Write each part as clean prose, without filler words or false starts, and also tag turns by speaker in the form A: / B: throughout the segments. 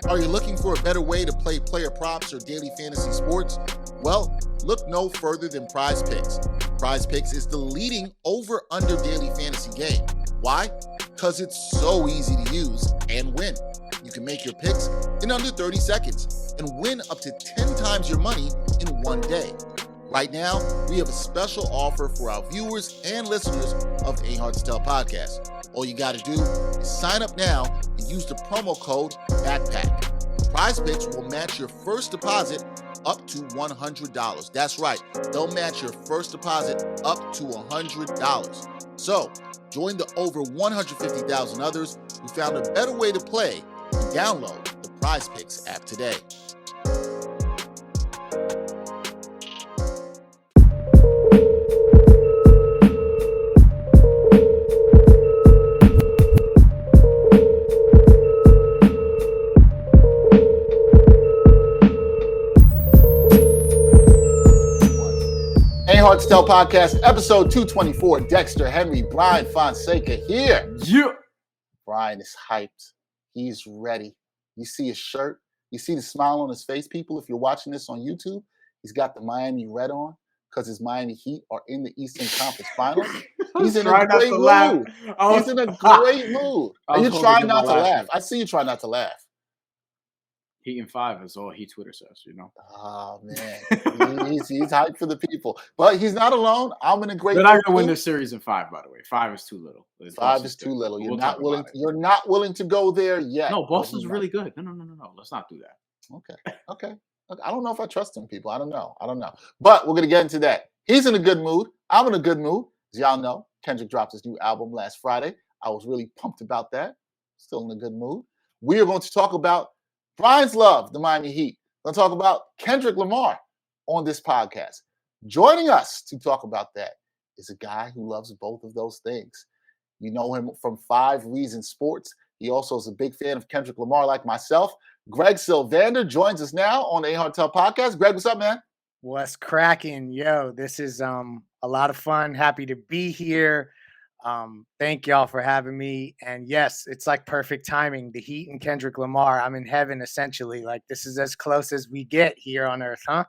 A: Are you looking for a better way to play player props or daily fantasy sports? Well, look no further than Prize Picks. Prize Picks is the leading over-under daily fantasy game. Why? Because it's so easy to use and win. You can make your picks in under 30 seconds and win up to 10 times your money in one day. Right now, we have a special offer for our viewers and listeners of A Hard to Tell podcast. All you got to do is sign up now and use the promo code BACKPACK. Prize Picks will match your first deposit up to $100. That's right. They'll match your first deposit up to $100. So, join the over 150,000 others who found a better way to play and download the Prize Picks app today. Hard to Tell podcast, episode 224. Dexter, Henry, Brian Fonseca here.
B: Yeah.
A: Brian is hyped. He's ready. You see his shirt. You see the smile on his face, people. If you're watching this on YouTube, he's got the Miami red on because his Miami Heat are in the Eastern Conference Finals. He's in a great mood. He's in a great mood. Are you trying not to laugh? I see you trying not to laugh.
B: Heat and 5 is all Heat Twitter says, you know.
A: Oh man, he's hyped for the people, but he's not alone. I'm in a great.
B: They're not gonna win this series in 5, by the way. 5 is too little.
A: 5 is too little. You're not willing. You're not willing to go there yet.
B: No, Boston's really good. No. Let's not do that.
A: Okay. I don't know if I trust him, people. I don't know. But we're gonna get into that. He's in a good mood. I'm in a good mood. As y'all know, Kendrick dropped his new album last Friday. I was really pumped about that. Still in a good mood. We are going to talk about Brian's love, the Miami Heat. We're going to talk about Kendrick Lamar on this podcast. Joining us to talk about that is a guy who loves both of those things. You know him from 5 Reasons Sports. He also is a big fan of Kendrick Lamar like myself. Greg Sylvander joins us now on the A Hard to Tell podcast. Greg, what's up, man?
C: What's cracking? Yo, this is a lot of fun. Happy to be here. Thank y'all for having me. And yes, it's like perfect timing. The Heat and Kendrick Lamar. I'm in heaven, essentially. Like, this is as close as we get here on Earth, huh?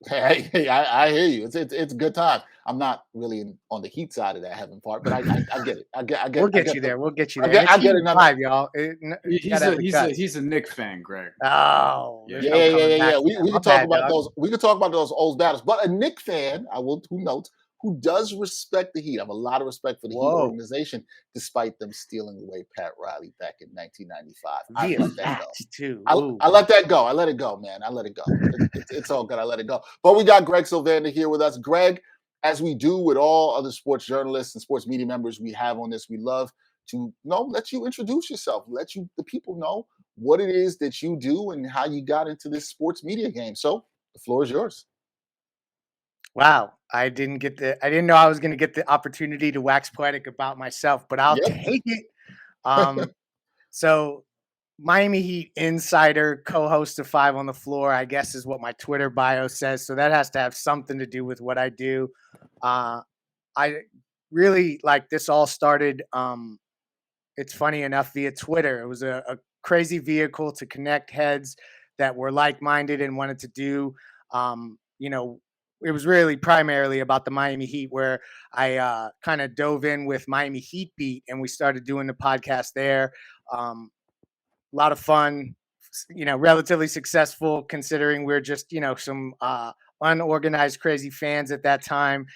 A: Hey, I hear you. It's a good time. I'm not really on the Heat side of that heaven part, but I get it. I get.
C: We'll get you there.
A: I get it.
C: Five, y'all.
B: He's a Knicks fan, Greg.
C: Oh,
A: yeah. We can talk about those. We can talk about those old battles. But a Knicks fan, who does respect the Heat. I have a lot of respect for the Heat organization, despite them stealing away Pat Riley back in 1995. I let that go. I let that go. I let it go, man. I let it go. It's all good. I let it go. But we got Greg Sylvander here with us. Greg, as we do with all other sports journalists and sports media members we have on this, we love to let you introduce yourself, the people know what it is that you do and how you got into this sports media game. So the floor is yours.
C: Wow, I didn't know I was going to get the opportunity to wax poetic about myself, but I'll take it. So Miami Heat insider, co-host of 5 on the Floor, I guess is what my Twitter bio says. So that has to have something to do with what I do. I really this all started. It's funny enough via Twitter. It was a crazy vehicle to connect heads that were like-minded and wanted to do, it was really primarily about the Miami Heat, where I kind of dove in with Miami Heat Beat, and we started doing the podcast there. A lot of fun, relatively successful considering we're just, some unorganized, crazy fans at that time,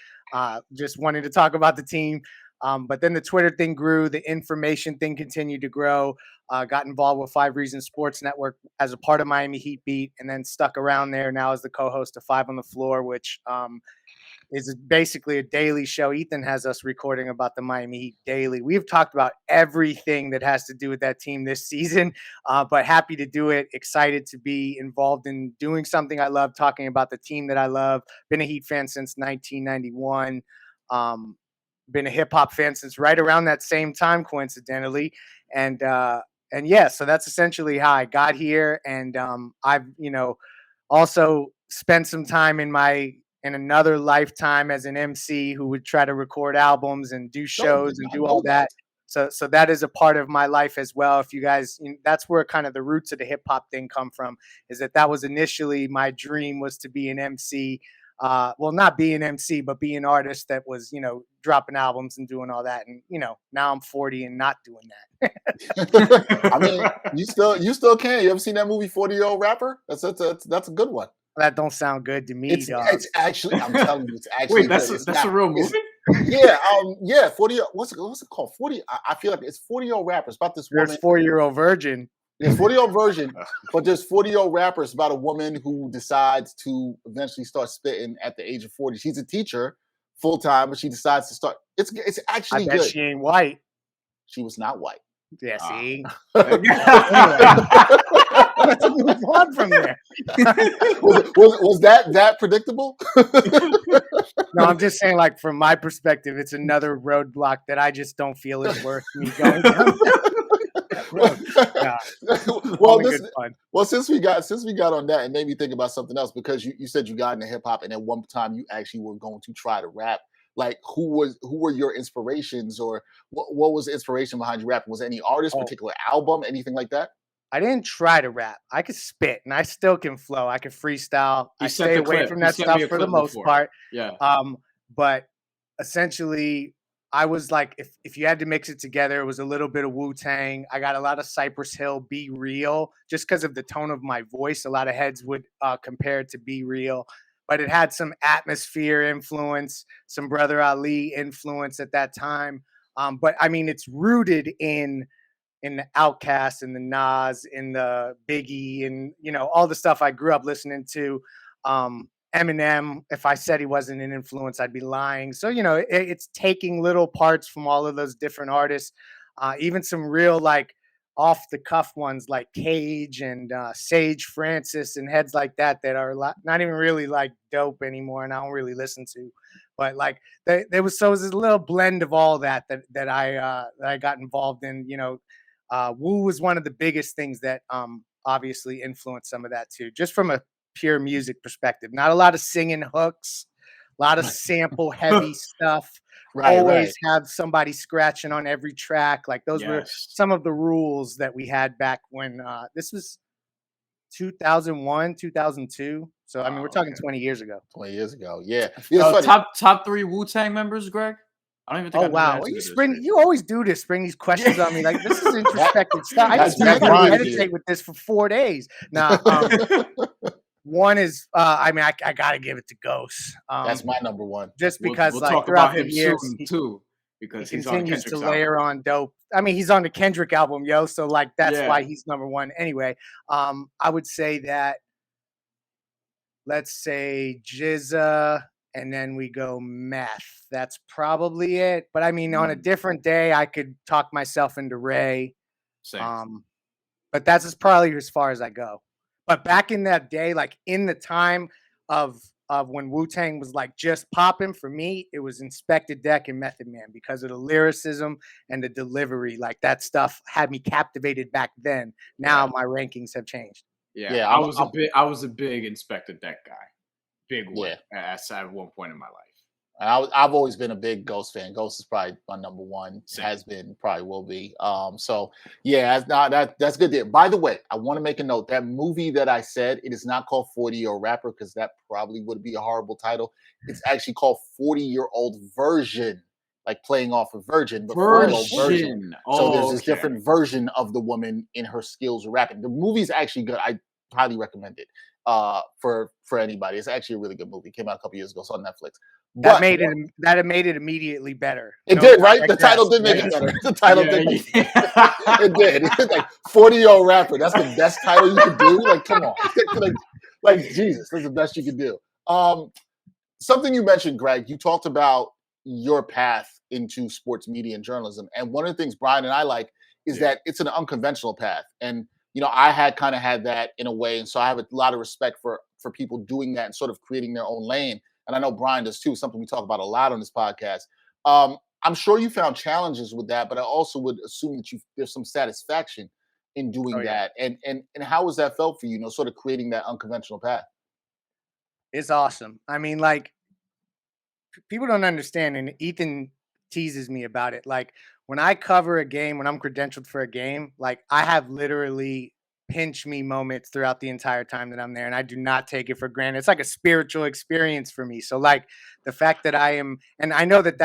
C: just wanting to talk about the team. But then the Twitter thing grew, the information thing continued to grow, got involved with 5 Reasons Sports Network as a part of Miami Heat Beat, and then stuck around there now as the co-host of 5 on the Floor, which is basically a daily show. Ethan has us recording about the Miami Heat daily. We've talked about everything that has to do with that team this season, but happy to do it. Excited to be involved in doing something I love, talking about the team that I love. Been a Heat fan since 1991. Been a hip hop fan since right around that same time, coincidentally. And yeah, so that's essentially how I got here. And I've, also spent some time in another lifetime as an MC who would try to record albums and do shows and do all that. So that is a part of my life as well. If you guys, that's where kind of the roots of the hip hop thing come from. Is that was initially my dream, was to be an MC. Well, not be an MC, but be an artist that was, dropping albums and doing all that. And now I'm 40 and not doing that.
A: I mean, you still can. You ever seen that movie 40-Year-Old Rapper? That's a good one.
C: That don't sound good to me,
A: It's actually, I'm telling you, it's actually.
B: Wait, that's a real movie?
A: Yeah, 40. What's it called? 40. I feel like it's 40-Year-Old Rapper. It's about this woman.
C: There's 4-year-old virgin.
A: There's 40-Year-Old version, but there's 40-Year-Old Rapper. It's about a woman who decides to eventually start spitting at the age of 40. She's a teacher full time, but she decides to start. It's actually
C: I bet
A: good.
C: she ain't white.
A: She was not white.
C: Yeah, see.
A: Let's
C: move on from there.
A: was that predictable?
C: No, I'm just saying, like, from my perspective, it's another roadblock that I just don't feel is worth me going down.
A: Well, since we got on that, it made me think about something else, because you said you got into hip hop and at one time you actually were going to try to rap. Like, who were your inspirations, or what was the inspiration behind your rapping? Was there any artist, particular album, anything like that?
C: I didn't try to rap. I could spit and I still can flow. I can freestyle. I stay away from that stuff for the most part.
B: Yeah.
C: But essentially, I was like, if you had to mix it together, it was a little bit of Wu-Tang. I got a lot of Cypress Hill, Be Real, just because of the tone of my voice. A lot of heads would compare it to Be Real, but it had some Atmosphere influence, some Brother Ali influence at that time. But I mean, it's rooted in the Outkast and the Nas, in the Biggie, and all the stuff I grew up listening to. Eminem, if I said he wasn't an influence, I'd be lying. So, it's taking little parts from all of those different artists, even some real, like, off the cuff ones like Cage and Sage Francis and heads like that are not even really like dope anymore, and I don't really listen to. But like there was a little blend of all that I got involved in. Wu was one of the biggest things that obviously influenced some of that too, just from a pure music perspective. Not a lot of singing hooks, a lot of sample heavy stuff. Always have somebody scratching on every track. Like those were some of the rules that we had back when this was 2001, 2002. So I mean, we're talking 20 years ago.
A: 20 years ago, yeah.
B: Top 3 Wu-Tang members, Greg? I don't even think.
C: Oh wow! You always do this. Spring these questions on me. Like, this is introspective stuff. I just meditate with this for 4 days. Now, one is, I gotta give it to Ghost.
A: That's my number one.
C: Just because,
B: we'll
C: like,
B: talk
C: throughout
B: about him
C: the years,
B: too, because
C: he
B: he's
C: continues
B: on
C: to layer on dope. I mean, he's on the Kendrick album, yo. So like, that's why he's number one. Anyway, I would say that. Let's say Jizza, and then we go Meth. That's probably it. But I mean, on a different day, I could talk myself into Ray.
B: Same.
C: But that's probably as far as I go. But back in that day, like in the time of when Wu-Tang was like just popping, for me, it was Inspector Deck and Method Man, because of the lyricism and the delivery. Like, that stuff had me captivated back then. Now my rankings have changed.
B: Yeah, I was a big Inspector Deck guy. Big one at one point in my life.
A: I've always been a big Ghost fan. Ghost is probably my number one.
B: Same.
A: Has been, probably will be. So yeah, that's good there. By the way, I want to make a note. That movie that I said, it is not called 40-Year-Old Rapper, because that probably would be a horrible title. It's actually called 40-Year-Old Version, like playing off a virgin, but 40-Year-Old Version. So there's this different version of the woman in her skills of rapping. The movie's actually good. I highly recommend it for anybody. It's actually a really good movie. It came out a couple years ago. It's on Netflix.
C: That made it immediately better.
A: It did, right? The title did make it better. The title did. It did. It's like 40-Year-Old Rapper. That's the best title you could do. Like, come on. like Jesus, that's the best you could do. Something you mentioned, Greg, you talked about your path into sports media and journalism. And one of the things Brian and I like is that it's an unconventional path. And, I had that in a way. And so I have a lot of respect for people doing that and sort of creating their own lane. And I know Brian does too, something we talk about a lot on this podcast. I'm sure you found challenges with that, but I also would assume that there's some satisfaction in doing that. And how was that felt for you, sort of creating that unconventional path?
C: It's awesome. I mean, like, people don't understand, and Ethan teases me about it. Like when I cover a game, when I'm credentialed for a game, like I have literally pinch me moments throughout the entire time that I'm there, and I do not take it for granted. It's like a spiritual experience for me. So like the fact that I am, and I know that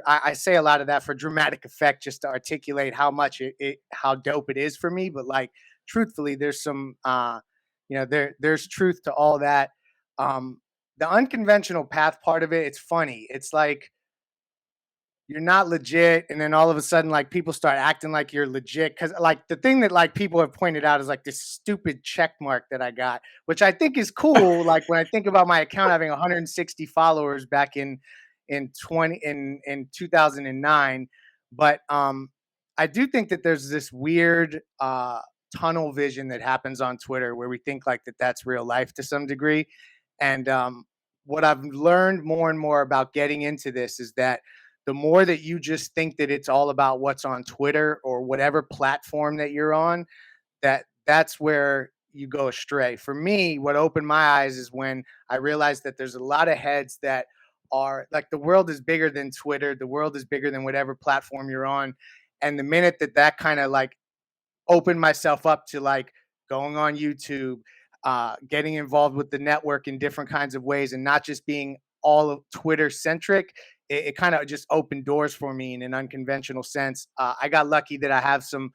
C: I say a lot of that for dramatic effect, just to articulate how much how dope it is for me. But like truthfully, there's some there's truth to all that. The unconventional path part of it, it's funny. It's like you're not legit, and then all of a sudden like people start acting like you're legit, because like the thing that like people have pointed out is like this stupid check mark that I got, which I think is cool. Like when I think about my account having 160 followers back in 2009, but I do think that there's this weird tunnel vision that happens on Twitter where we think like that's real life to some degree. And what I've learned more and more about getting into this is that the more that you just think that it's all about what's on Twitter or whatever platform that you're on, that's where you go astray. For me, what opened my eyes is when I realized that there's a lot of heads that are like, the world is bigger than Twitter. The world is bigger than whatever platform you're on. And the minute that kind of like opened myself up to like going on YouTube, getting involved with the network in different kinds of ways and not just being all of Twitter centric, it kind of just opened doors for me in an unconventional sense. I got lucky that I have some,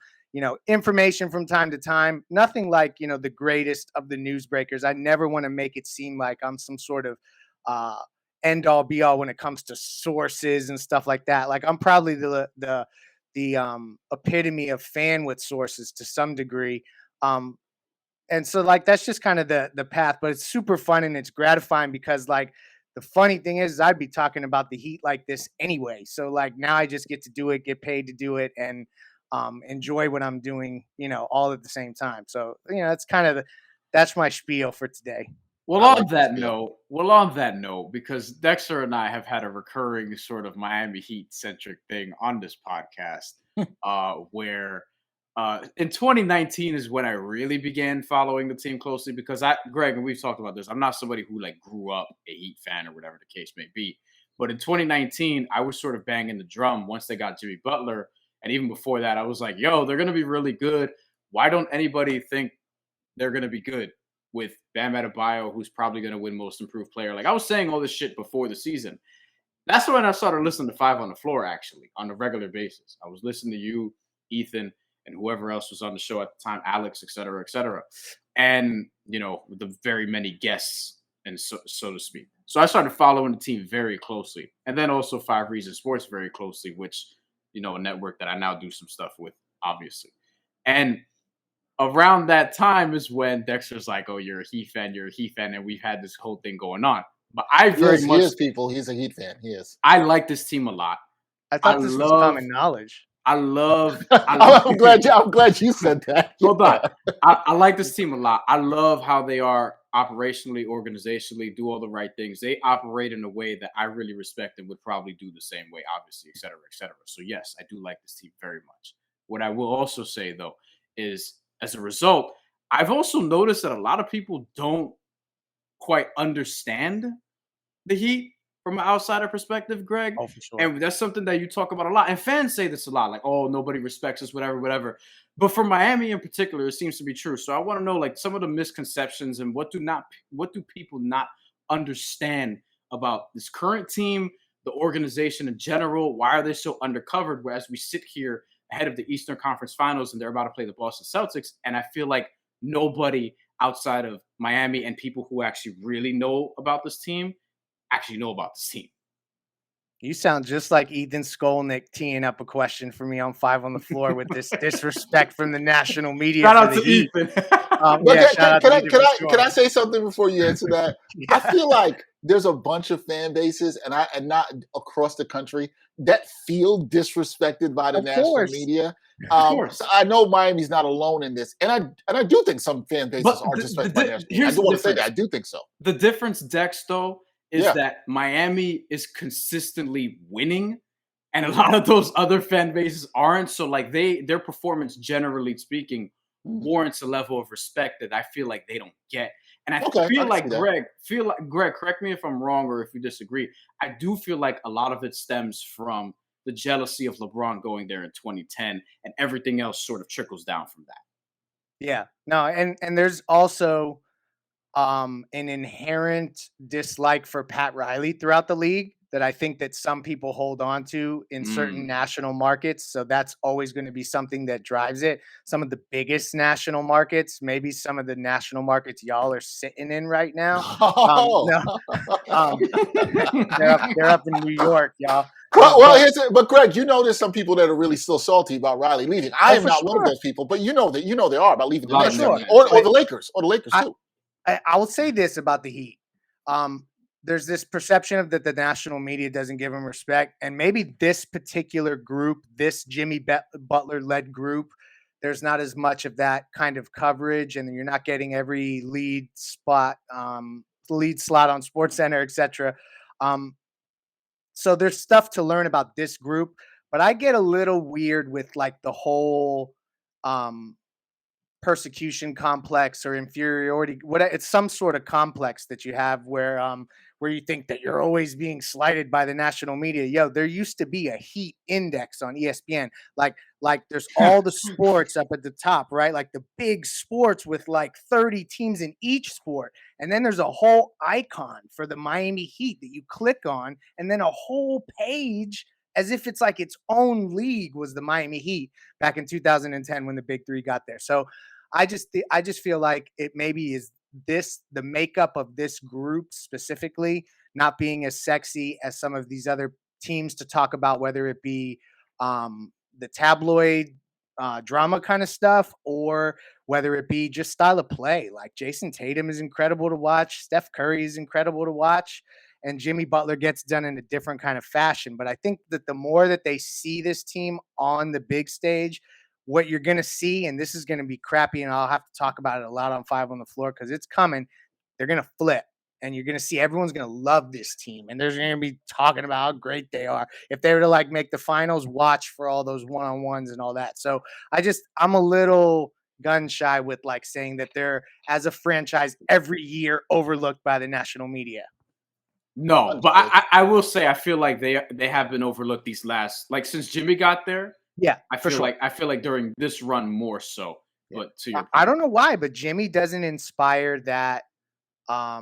C: information from time to time. Nothing like, the greatest of the newsbreakers. I never want to make it seem like I'm some sort of end all be all when it comes to sources and stuff like that. Like I'm probably the epitome of fan with sources to some degree. And so like that's just kind of the path, but it's super fun and it's gratifying because like the funny thing is I'd be talking about the Heat like this anyway. So like now I just get to do it, get paid to do it, and enjoy what I'm doing, all at the same time. So that's that's my spiel for today.
B: Well, on that note, because Dexter and I have had a recurring sort of Miami Heat centric thing on this podcast, where in 2019 is when I really began following the team closely because Greg, and we've talked about this, I'm not somebody who like grew up a Heat fan or whatever the case may be. But in 2019, I was sort of banging the drum once they got Jimmy Butler. And even before that, I was like, yo, they're going to be really good. Why don't anybody think they're going to be good with Bam Adebayo, who's probably going to win Most Improved Player? Like I was saying all this shit before the season. That's when I started listening to Five on the Floor, actually, on a regular basis. I was listening to you, Ethan, and whoever else was on the show at the time, Alex, et cetera, and, the very many guests, and so to speak. So I started following the team very closely, and then also 5 Reasons Sports very closely, which, a network that I now do some stuff with, obviously. And around that time is when Dexter's like, oh, you're a Heat fan, and we've had this whole thing going on. But
A: he is, people. He's a Heat fan. He is.
B: I like this team a lot.
C: I thought this was common knowledge.
B: I'm
A: glad you said that.
B: Hold on. I like this team a lot. I love how they are operationally, organizationally, do all the right things. They operate in a way that I really respect and would probably do the same way, obviously, et cetera, et cetera. So yes, I do like this team very much. What I will also say though is, as a result, I've also noticed that a lot of people don't quite understand the Heat from an outsider perspective, Greg.
C: Oh, for sure.
B: And that's something that you talk about a lot. And fans say this a lot, like, oh, nobody respects us, whatever. But for Miami in particular, it seems to be true. So I want to know, like, some of the misconceptions and what do people not understand about this current team, the organization in general? Why are they so undercovered? Whereas we sit here ahead of the Eastern Conference Finals and they're about to play the Boston Celtics, and I feel like nobody outside of Miami and people who actually really know about this team actually know about this team.
C: You sound just like Ethan Skolnick teeing up a question for me on Five on the Floor with this disrespect from the national media.
B: Shout out to Ethan.
A: Can I say something before you answer that? Yeah. I feel like there's a bunch of fan bases, and not across the country, that feel disrespected by the national media. So I know Miami's not alone in this, and I do think some fan bases are disrespected by the national media. I do want to say that. I do think so.
B: The difference, Dex, though, is that Miami is consistently winning, and a lot of those other fan bases aren't. So, like, their performance, generally speaking, warrants a level of respect that I feel like they don't get. And I feel like Greg, correct me if I'm wrong or if you disagree. I do feel like a lot of it stems from the jealousy of LeBron going there in 2010, and everything else sort of trickles down from that.
C: Yeah. No, and there's also an inherent dislike for Pat Riley throughout the league that I think that some people hold on to in certain national markets. So that's always going to be something that drives it. Some of the biggest national markets, maybe some of the national markets y'all are sitting in right now.
A: Oh.
C: No, they're up in New York, y'all.
A: But Greg, there's some people that are really still salty about Riley leaving. I am not one of those people, but they are about leaving the Knicks, or the Lakers, too.
C: I will say this about the Heat. There's this perception of that the national media doesn't give them respect. And maybe this particular group, this Jimmy Butler-led group, there's not as much of that kind of coverage, and you're not getting every lead slot on SportsCenter, etc. So there's stuff to learn about this group, but I get a little weird with like the whole persecution complex or inferiority. It's some sort of complex that you have where you think that you're always being slighted by the national media. Yo, there used to be a Heat index on ESPN. Like there's all the sports up at the top, right? Like the big sports with like 30 teams in each sport. And then there's a whole icon for the Miami Heat that you click on, and then a whole page as if it's like its own league was the Miami Heat back in 2010 when the Big Three got there. So I just feel like it maybe is the makeup of this group specifically not being as sexy as some of these other teams to talk about, whether it be the tabloid drama kind of stuff or whether it be just style of play. Like Jason Tatum is incredible to watch. Steph Curry is incredible to watch. And Jimmy Butler gets done in a different kind of fashion. But I think that the more that they see this team on the big stage, what you're going to see, and this is going to be crappy, and I'll have to talk about it a lot on 5 on the Floor because it's coming, they're going to flip. And you're going to see everyone's going to love this team. And they're going to be talking about how great they are. If they were to like make the finals, watch for all those one-on-ones and all that. So I'm a little gun shy with like saying that they're, as a franchise, every year overlooked by the national media.
B: No, but I will say I feel like they have been overlooked these last, like since Jimmy got there.
C: Yeah,
B: I feel like during this run more so. Yeah. But to your point,
C: I don't know why, but Jimmy doesn't inspire that. I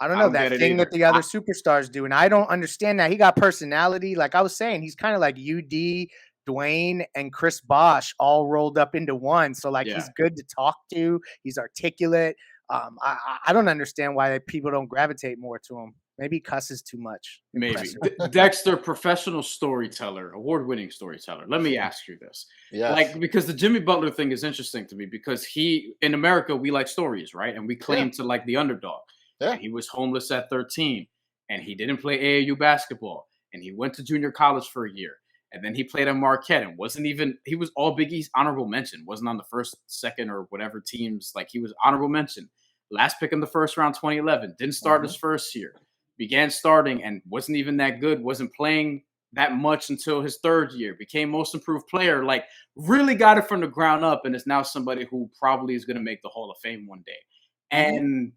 C: don't know that thing that the other superstars do, and I don't understand that. He got personality, like I was saying. He's kind of like UD, Dwayne, and Chris Bosh all rolled up into one. So like he's good to talk to. He's articulate. I don't understand why people don't gravitate more to him. Maybe he cusses too much.
B: Maybe. Dexter, professional storyteller, award-winning storyteller. Let me ask you this.
A: Yes.
B: Like, because the Jimmy Butler thing is interesting to me because in America, we like stories, right? And we claim to like the underdog.
A: Yeah.
B: And he was homeless at 13 and he didn't play AAU basketball and he went to junior college for a year. And then he played at Marquette and he was all Big East honorable mention, wasn't on the first, second, or whatever teams. Like he was honorable mention. Last pick in the first round, 2011. Didn't start his first year. Began starting and wasn't even that good, wasn't playing that much until his third year, became most improved player, like really got it from the ground up and is now somebody who probably is going to make the Hall of Fame one day. And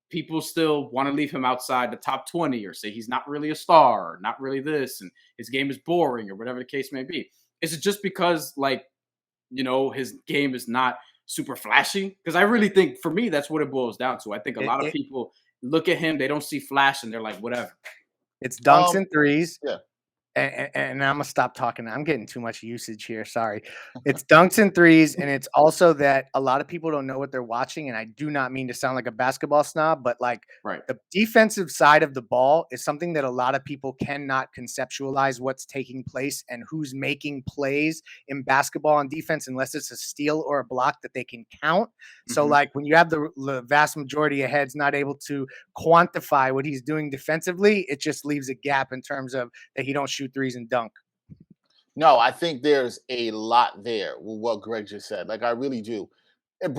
B: people still want to leave him outside the top 20 or say he's not really a star or not really this and his game is boring or whatever the case may be. Is it just because like, his game is not super flashy? Because I really think for me, that's what it boils down to. I think a lot of people look at him, they don't see flash, and they're like, whatever.
C: It's dunks and threes.
A: Yeah.
C: And I'm going to stop talking. I'm getting too much usage here. Sorry. It's dunks and threes. And it's also that a lot of people don't know what they're watching. And I do not mean to sound like a basketball snob, but like the defensive side of the ball is something that a lot of people cannot conceptualize what's taking place and who's making plays in basketball on defense unless it's a steal or a block that they can count. So like when you have the vast majority of heads not able to quantify what he's doing defensively, it just leaves a gap in terms of that he don't shoot threes and dunk.
A: No, I think there's a lot there with what Greg just said. Like I really do. And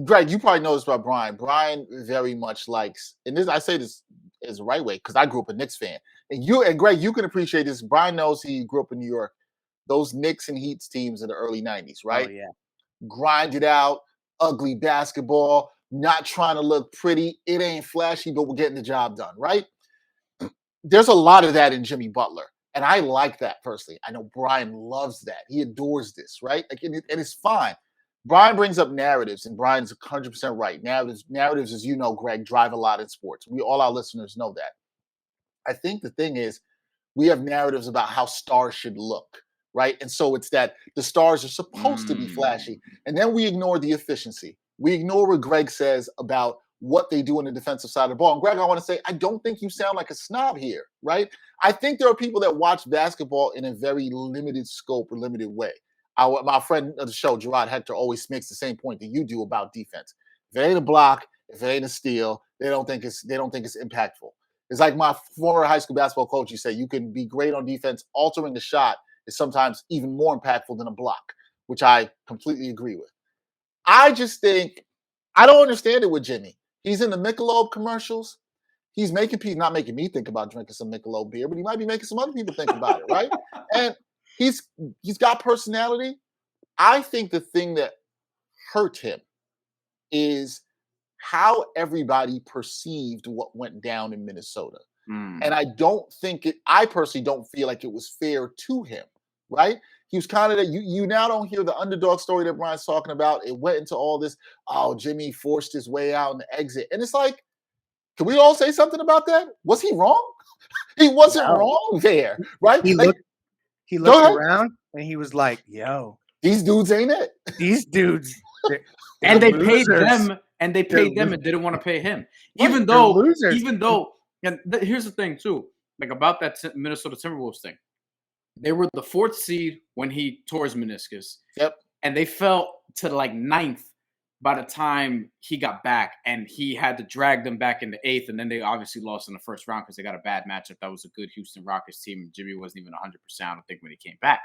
A: Greg, you probably know this about Brian. Brian very much likes, and this I say this is the right way because I grew up a Knicks fan. And Greg, you can appreciate this. Brian knows he grew up in New York. Those Knicks and Heats teams in the early 90s, right?
C: Oh, yeah.
A: Grinded out, ugly basketball, not trying to look pretty. It ain't flashy, but we're getting the job done, right? There's a lot of that in Jimmy Butler. And I like that personally. I know Brian loves that. He adores this, right? Like, and it's fine. Brian brings up narratives, and Brian's 100% right. Narratives, as you know, Greg, drive a lot in sports. All our listeners know that. I think the thing is, we have narratives about how stars should look, right? And so it's that the stars are supposed to be flashy, and then we ignore the efficiency. We ignore what Greg says about what they do on the defensive side of the ball. And Greg, I want to say, I don't think you sound like a snob here, right? I think there are people that watch basketball in a very limited scope or limited way. My friend of the show, Gerard Hector, always makes the same point that you do about defense. If it ain't a block, if it ain't a steal, they don't think it's impactful. It's like my former high school basketball coach. You say you can be great on defense. Altering the shot is sometimes even more impactful than a block, which I completely agree with. I just think I don't understand it with Jimmy. He's in the Michelob commercials. He's not making me think about drinking some Michelob beer, but he might be making some other people think about it, right? And he's got personality. I think the thing that hurt him is how everybody perceived what went down in Minnesota. And I personally don't feel like it was fair to him, right? He was kind of that. You now don't hear the underdog story that Brian's talking about. It went into all this, Jimmy forced his way out in the exit. And it's like, can we all say something about that? Was he wrong? He wasn't wrong there, right?
C: He looked around and he was like, yo,
A: these dudes ain't it.
C: These dudes.
B: And they paid them and didn't want to pay him. Even though, and here's the thing too, like about that Minnesota Timberwolves thing. They were the 4th seed when he tore his meniscus.
A: Yep.
B: And they fell to like 9th by the time he got back, and he had to drag them back into 8th. And then they obviously lost in the first round because they got a bad matchup. That was a good Houston Rockets team. And Jimmy wasn't even 100%, I don't think, when he came back.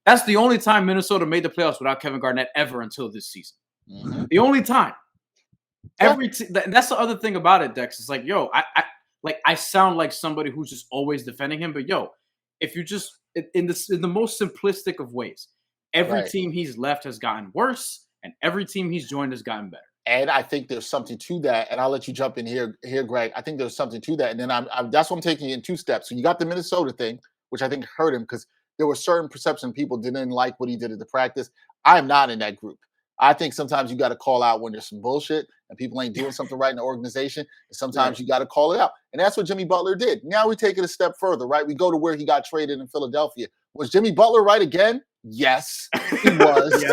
B: That's the only time Minnesota made the playoffs without Kevin Garnett ever until this season. Mm-hmm. The only time. That's the other thing about it, Dex. It's like, yo, I sound like somebody who's just always defending him, but yo, if you just in the most simplistic of ways, every team he's left has gotten worse, and every team he's joined has gotten better.
A: And I think there's something to that. And I'll let you jump in here, Greg. I think there's something to that. And then that's what I'm taking you in 2 steps. So you got the Minnesota thing, which I think hurt him because there were certain perceptions people didn't like what he did at the practice. I'm not in that group. I think sometimes you got to call out when there's some bullshit and people ain't doing something right in the organization. And sometimes you got to call it out. And that's what Jimmy Butler did. Now we take it a step further, right? We go to where he got traded in Philadelphia. Was Jimmy Butler right again? Yes, he was.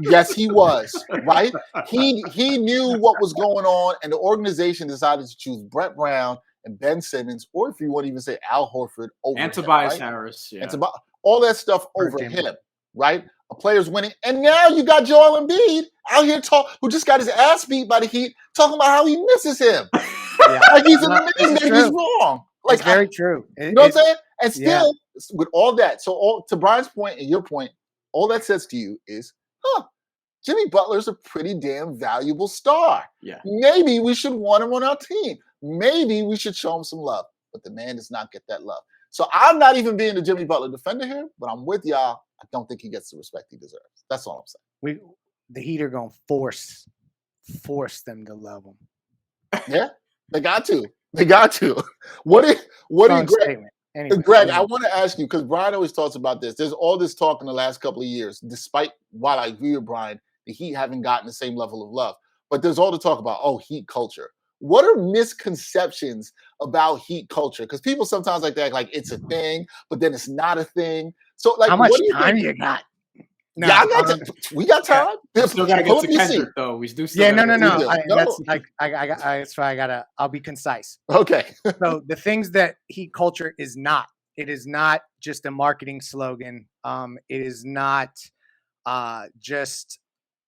A: Yes, he was. Right? He knew what was going on, and the organization decided to choose Brett Brown and Ben Simmons, or if you want to even say Al Horford over
B: and Tobias Harris.
A: Yeah. And all that stuff over him, right? A player's winning. And now you got Joel Embiid out here who just got his ass beat by the Heat, talking about how he misses him. Like he's amazing that he's wrong. Like,
C: it's very true.
A: You know what I'm saying? And still, with all that, to Brian's point and your point, all that says to you is, Jimmy Butler's a pretty damn valuable star.
B: Yeah.
A: Maybe we should want him on our team. Maybe we should show him some love. But the man does not get that love. So I'm not even being the Jimmy Butler defender here, but I'm with y'all. I don't think he gets the respect he deserves. That's all I'm saying.
C: The Heat are going to force them to love him.
A: Yeah, they got to. They got to. What do you, Greg? Anyway, Greg, I want to ask you, because Brian always talks about this. There's all this talk in the last couple of years, despite while I agree with Brian, the Heat haven't gotten the same level of love. But there's all the talk about, Heat culture. What are misconceptions about Heat culture? Because people sometimes like to act like it's a thing, but then it's not a thing. So, like,
C: how much time you got?
A: No, we got time.
B: We still gotta get to Kendrick, though. We do.
C: That's why I'll be concise.
A: Okay.
C: So the things that Heat culture is not. It is not just a marketing slogan. It is not just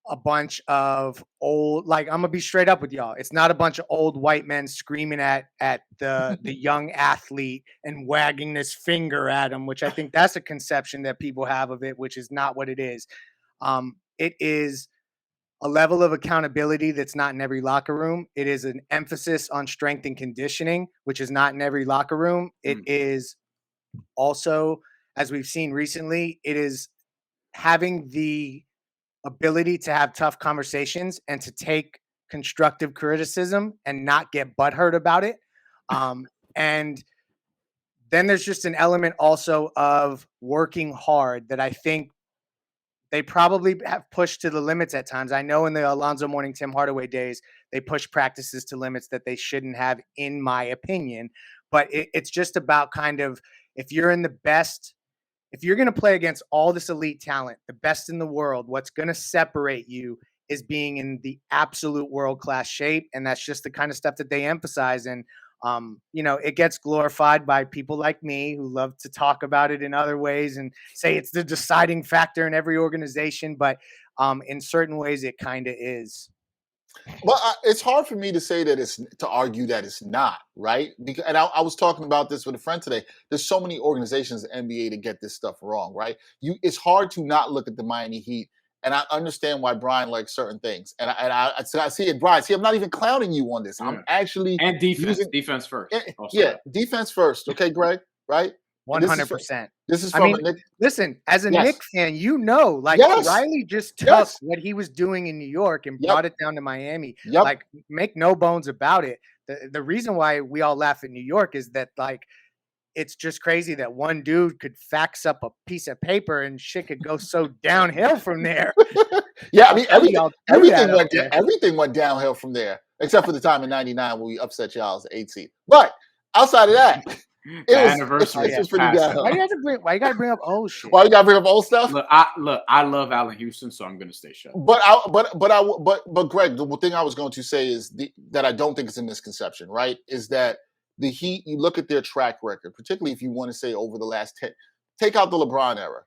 C: a bunch of old. Like, I'm gonna be straight up with y'all. It's not a bunch of old white men screaming at the young athlete and wagging this finger at him, which I think that's a conception that people have of it, which is not what it is. It is a level of accountability that's not in every locker room. It is an emphasis on strength and conditioning, which is not in every locker room. It is also, as we've seen recently, it is having the ability to have tough conversations and to take constructive criticism and not get butthurt about it. And then there's just an element also of working hard that I think they probably have pushed to the limits at times. I know in the Alonzo Mourning, Tim Hardaway days, they push practices to limits that they shouldn't have, in my opinion. But it's just about kind of, if you're in the best, if you're going to play against all this elite talent, the best in the world, what's going to separate you is being in the absolute world-class shape. And that's just the kind of stuff that they emphasize. And, it gets glorified by people like me who love to talk about it in other ways and say it's the deciding factor in every organization. But in certain ways, it kind of is.
A: Well, it's hard for me to say that to argue that it's not, right? Because, and I was talking about this with a friend today. There's so many organizations in the NBA to get this stuff wrong, right? It's hard to not look at the Miami Heat, and I understand why Brian likes certain things. And I see it, Brian. See, I'm not even clowning you on this.
B: Yeah.
A: I'm actually
B: and defense first.
A: Defense first. Okay, Greg, right?
C: 100%.
A: This is from Nick.
C: Listen, as a Knicks fan, Riley just took what he was doing in New York and brought it down to Miami. Like, make no bones about it. The reason why we all laugh at New York is that, like, it's just crazy that one dude could fax up a piece of paper and shit could go so downhill from there.
A: Yeah, I mean, everything went downhill from there, except for the time in '99 when we upset y'all's 8 seed. But outside of that, it was pretty downhill.
C: Why you gotta bring up old shit?
A: Why you gotta bring up old stuff?
B: Look, I love Allen Houston, so I'm gonna stay shut.
A: But Greg, the thing I was going to say is that I don't think it's a misconception, right? Is that the Heat, you look at their track record, particularly if you want to say over the last 10, take out the LeBron era.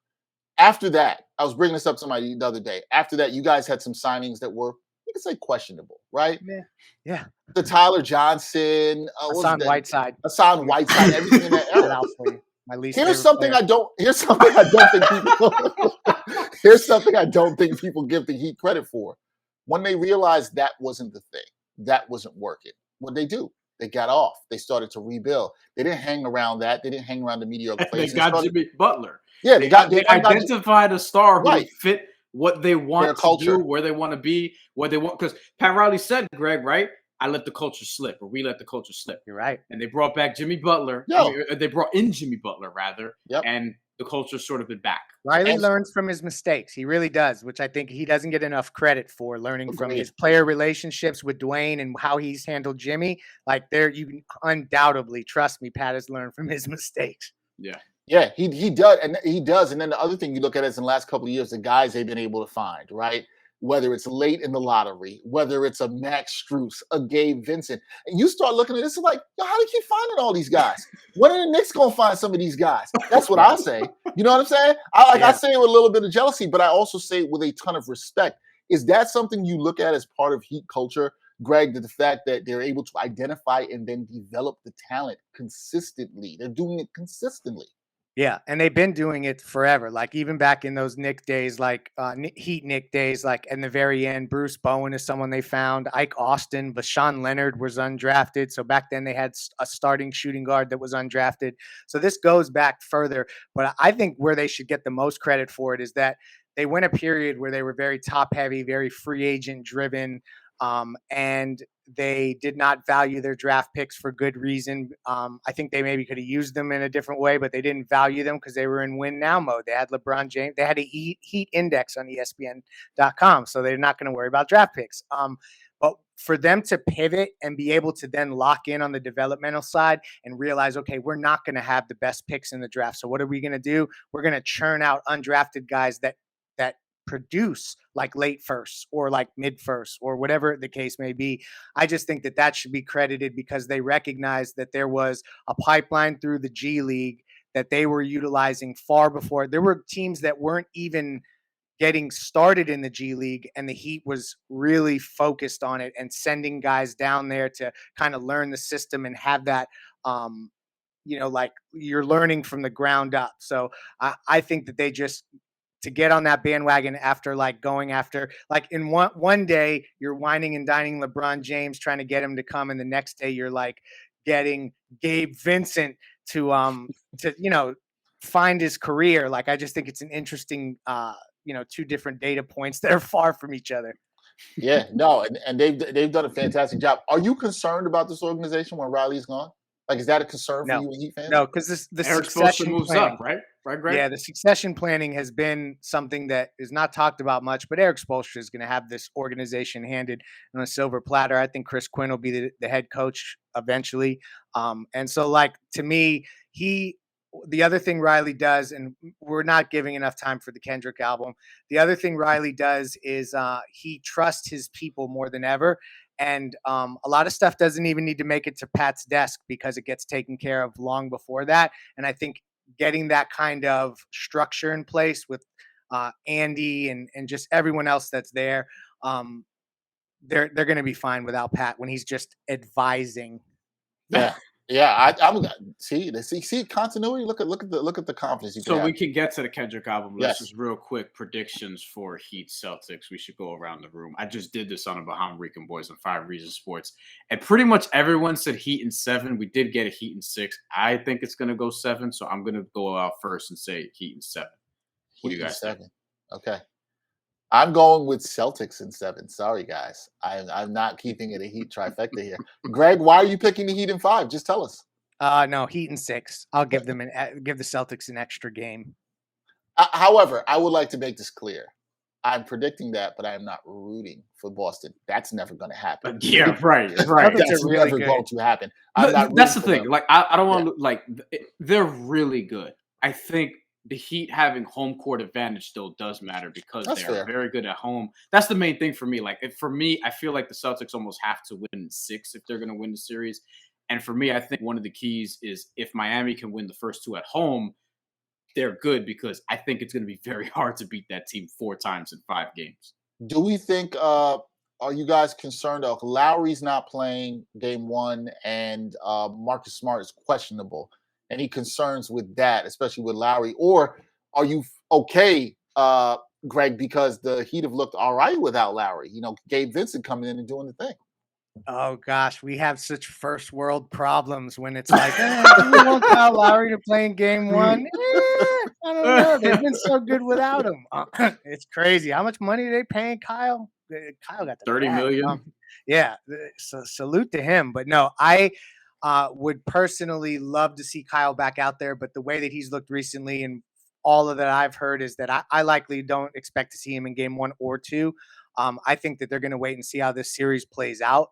A: After that, I was bringing this up to somebody the other day. After that, you guys had some signings that were, you could say, questionable, right?
C: Yeah.
A: The Tyler Johnson,
C: Hassan Whiteside,
A: everything in that era.
C: My least
A: Here's something I don't think people give the Heat credit for. When they realized that wasn't the thing, that wasn't working, what'd they do? They got off. They started to rebuild. They didn't hang around that. They didn't hang around the mediocre players.
B: They got Jimmy Butler.
A: Yeah, they
B: identified a star who fit what they want to do, where they want to be, what they want. Because Pat Riley said, Greg, right? I let the culture slip, or we let the culture slip.
C: You're right.
B: And they brought back Jimmy Butler. They brought in Jimmy Butler, rather. And the culture's sort of been back.
C: Riley learns from his mistakes. He really does, which I think he doesn't get enough credit for, learning from his player relationships with Dwayne and how he's handled Jimmy. Like, you can undoubtedly, trust me, Pat has learned from his mistakes.
A: Yeah, he does. And he does. And then the other thing you look at is in the last couple of years, the guys they've been able to find, right? Whether it's late in the lottery, whether it's a Max Strus, a Gabe Vincent, and you start looking at this and like, yo, how do you keep finding all these guys? When are the Knicks gonna find some of these guys? That's what I'll say. You know what I'm saying? I say it with a little bit of jealousy, but I also say it with a ton of respect. Is that something you look at as part of Heat culture, Greg? The fact that they're able to identify and then develop the talent consistently. They're doing it consistently.
C: Yeah, and they've been doing it forever. Like, even back in those Knick days, like Heat Knick days, like in the very end, Bruce Bowen is someone they found. Ike Austin, but Sean Leonard was undrafted. So back then they had a starting shooting guard that was undrafted. So this goes back further. But I think where they should get the most credit for it is that they went a period where they were very top heavy, very free agent driven. And they did not value their draft picks for good reason. I think they maybe could have used them in a different way, but they didn't value them because they were in win now mode. They had LeBron James. They had a heat index on ESPN.com, so they're not going to worry about draft picks. But for them to pivot and be able to then lock in on the developmental side and realize, okay, we're not going to have the best picks in the draft. So what are we going to do? We're going to churn out undrafted guys that produce like late first or like mid first or whatever the case may be. I just think that should be credited because they recognized that there was a pipeline through the G League that they were utilizing far before. There were teams that weren't even getting started in the G League, and the Heat was really focused on it and sending guys down there to kind of learn the system and have that, like you're learning from the ground up. So I think that they just, to get on that bandwagon after like going after, like in one day you're whining and dining LeBron James trying to get him to come, and the next day you're like getting Gabe Vincent to find his career. Like, I just think it's an interesting two different data points that are far from each other.
A: Yeah, no, and they've done a fantastic job. Are you concerned about this organization when Riley's gone? Like, is that a concern for
C: No,
A: you and Heat fans?
C: no, because the
B: Eric Spoelstra
C: succession
B: moves
C: planning.
B: up, right? Right, Greg?
C: Yeah, the succession planning has been something that is not talked about much, but Eric Spoelstra is going to have this organization handed on a silver platter. I think Chris Quinn will be the head coach eventually. And so, like, to me, the other thing Riley does, and we're not giving enough time for the Kendrick album. The other thing Riley does is he trusts his people more than ever. And a lot of stuff doesn't even need to make it to Pat's desk because it gets taken care of long before that. And I think getting that kind of structure in place with Andy and just everyone else that's there, they're going to be fine without Pat when he's just advising.
A: Yeah, yeah. I'm see continuity. Look at the confidence you
B: So
A: can
B: we
A: have.
B: can get to the Kendrick album. Let's
A: Yes.
B: just real quick predictions for Heat Celtics. We should go around the room. I just did this on a Bahama Rican Boys on 5 Reasons Sports, and pretty much everyone said Heat in 7. We did get a Heat in 6. I think it's going to go 7, so I'm going to go out first and say Heat in 7. What do you guys think?
A: 7. Okay. I'm going with Celtics in 7. Sorry, guys. I'm not keeping it a Heat trifecta here. Greg, why are you picking the Heat in 5? Just tell us.
C: No, Heat in 6. I'll give the Celtics an extra game.
A: However, I would like to make this clear. I'm predicting that, but I am not rooting for Boston. That's never going to happen.
B: Yeah, right.
A: That's
C: really
A: never
C: good.
A: going to happen.
B: That's the thing. Like, I don't want to like. They're really good. I think the Heat having home court advantage still does matter because
A: That's
B: they
A: fair.
B: are very good at home. That's the main thing for me. Like, for me, I feel like the Celtics almost have to win in 6 if they're going to win the series. And for me, I think one of the keys is if Miami can win the first 2 at home, they're good because I think it's going to be very hard to beat that team 4 times in 5 games.
A: Do we think? Are you guys concerned? Lowry's not playing game 1, and Marcus Smart is questionable. Any concerns with that, especially with Lowry? Or are you okay, Greg, because the Heat have looked all right without Lowry? You know, Gabe Vincent coming in and doing the thing.
C: Oh gosh, we have such first world problems when it's like, do we want Kyle Lowry to play in game 1? I don't know. They've been so good without him. It's crazy. How much money are they paying Kyle? Kyle got the
B: $30 million.
C: Yeah, so salute to him. But no, I would personally love to see Kyle back out there. But the way that he's looked recently and all of that I've heard is that I likely don't expect to see him in game 1 or 2. I think that they're going to wait and see how this series plays out.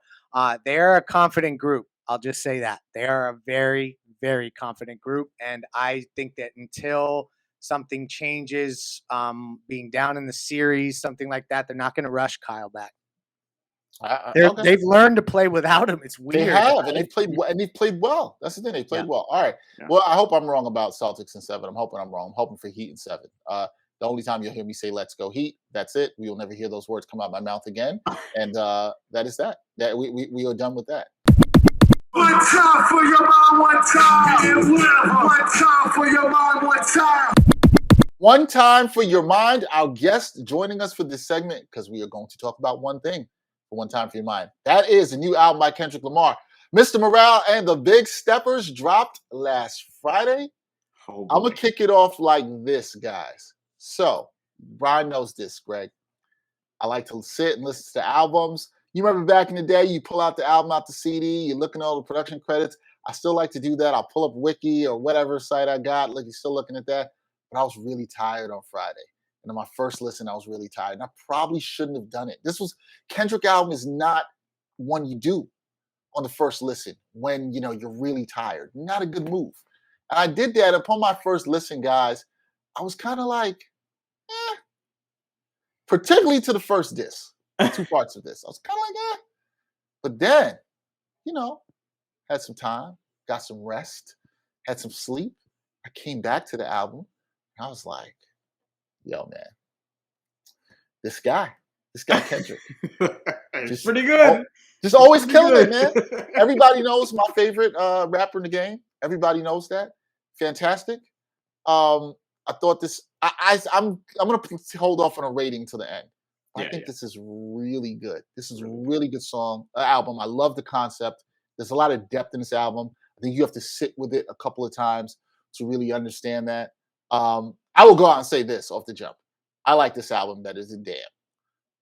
C: They're a confident group. I'll just say that. They are a very, very confident group. And I think that until something changes, being down in the series, something like that, they're not going to rush Kyle back.
A: Okay.
C: They've learned to play without him. It's weird.
A: They have, and they've played well. That's the thing. They played well. All right.
B: Yeah.
A: Well, I hope I'm wrong about Celtics in 7. I'm hoping I'm wrong. I'm hoping for Heat in 7. The only time you'll hear me say "Let's go Heat," that's it. We will never hear those words come out of my mouth again. And that is that. That we are done with that.
D: One time for your mind, one time. One time for your mind, one time.
A: One time for your mind. Our guest joining us for this segment because we are going to talk about one thing for one time for your mind. That is a new album by Kendrick Lamar. Mr. Morale and the Big Steppers dropped last Friday.
B: Oh,
A: I'm going to kick it off like this, guys. So, Brian knows this, Greg. I like to sit and listen to albums. You remember back in the day, you pull out the album out the CD, you're looking at all the production credits. I still like to do that. I'll pull up Wiki or whatever site I got. Look, you're still looking at that. But I was really tired on Friday. And on my first listen, I was really tired. And I probably shouldn't have done it. Kendrick album is not one you do on the first listen when, you're really tired. Not a good move. And I did that upon my first listen, guys. I was kind of like, particularly to the first diss, 2 parts of this. I was kind of like, But then, had some time, got some rest, had some sleep. I came back to the album, and I was like, yo, man, this guy Kendrick.
B: Just pretty good.
A: Just always killing it, man. Everybody knows my favorite rapper in the game. Everybody knows that. Fantastic. I thought this. I'm gonna hold off on a rating to the end. I think this is really good. This is a really good album. I love the concept. There's a lot of depth in this album. I think you have to sit with it a couple of times to really understand that. I will go out and say this off the jump. I like this album better than Damn.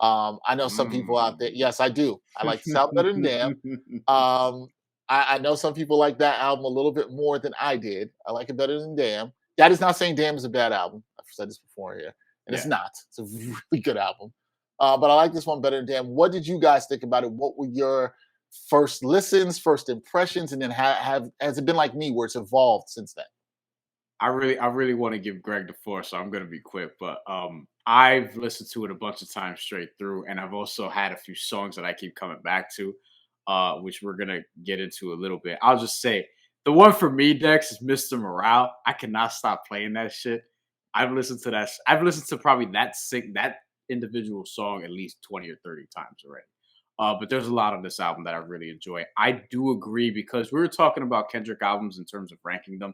A: I know some people out there. Yes, I do. I like this album better than Damn. I know some people like that album a little bit more than I did. I like it better than Damn. That is not saying Damn is a bad album. I've said this before here, and it's
B: Yeah.
A: not. It's a really good album. But I like this one better than Damn. What did you guys think about it? What were your first listens, first impressions, and then has it been like me where it's evolved since then?
B: I really want to give Greg the floor, so I'm gonna be quick. But I've listened to it a bunch of times straight through, and I've also had a few songs that I keep coming back to, which we're gonna get into a little bit. I'll just say the one for me, Dex, is Mr. Morale. I cannot stop playing that shit. I've listened to that. I've listened to probably that individual song at least 20 or 30 times already. But there's a lot of this album that I really enjoy. I do agree because we were talking about Kendrick albums in terms of ranking them.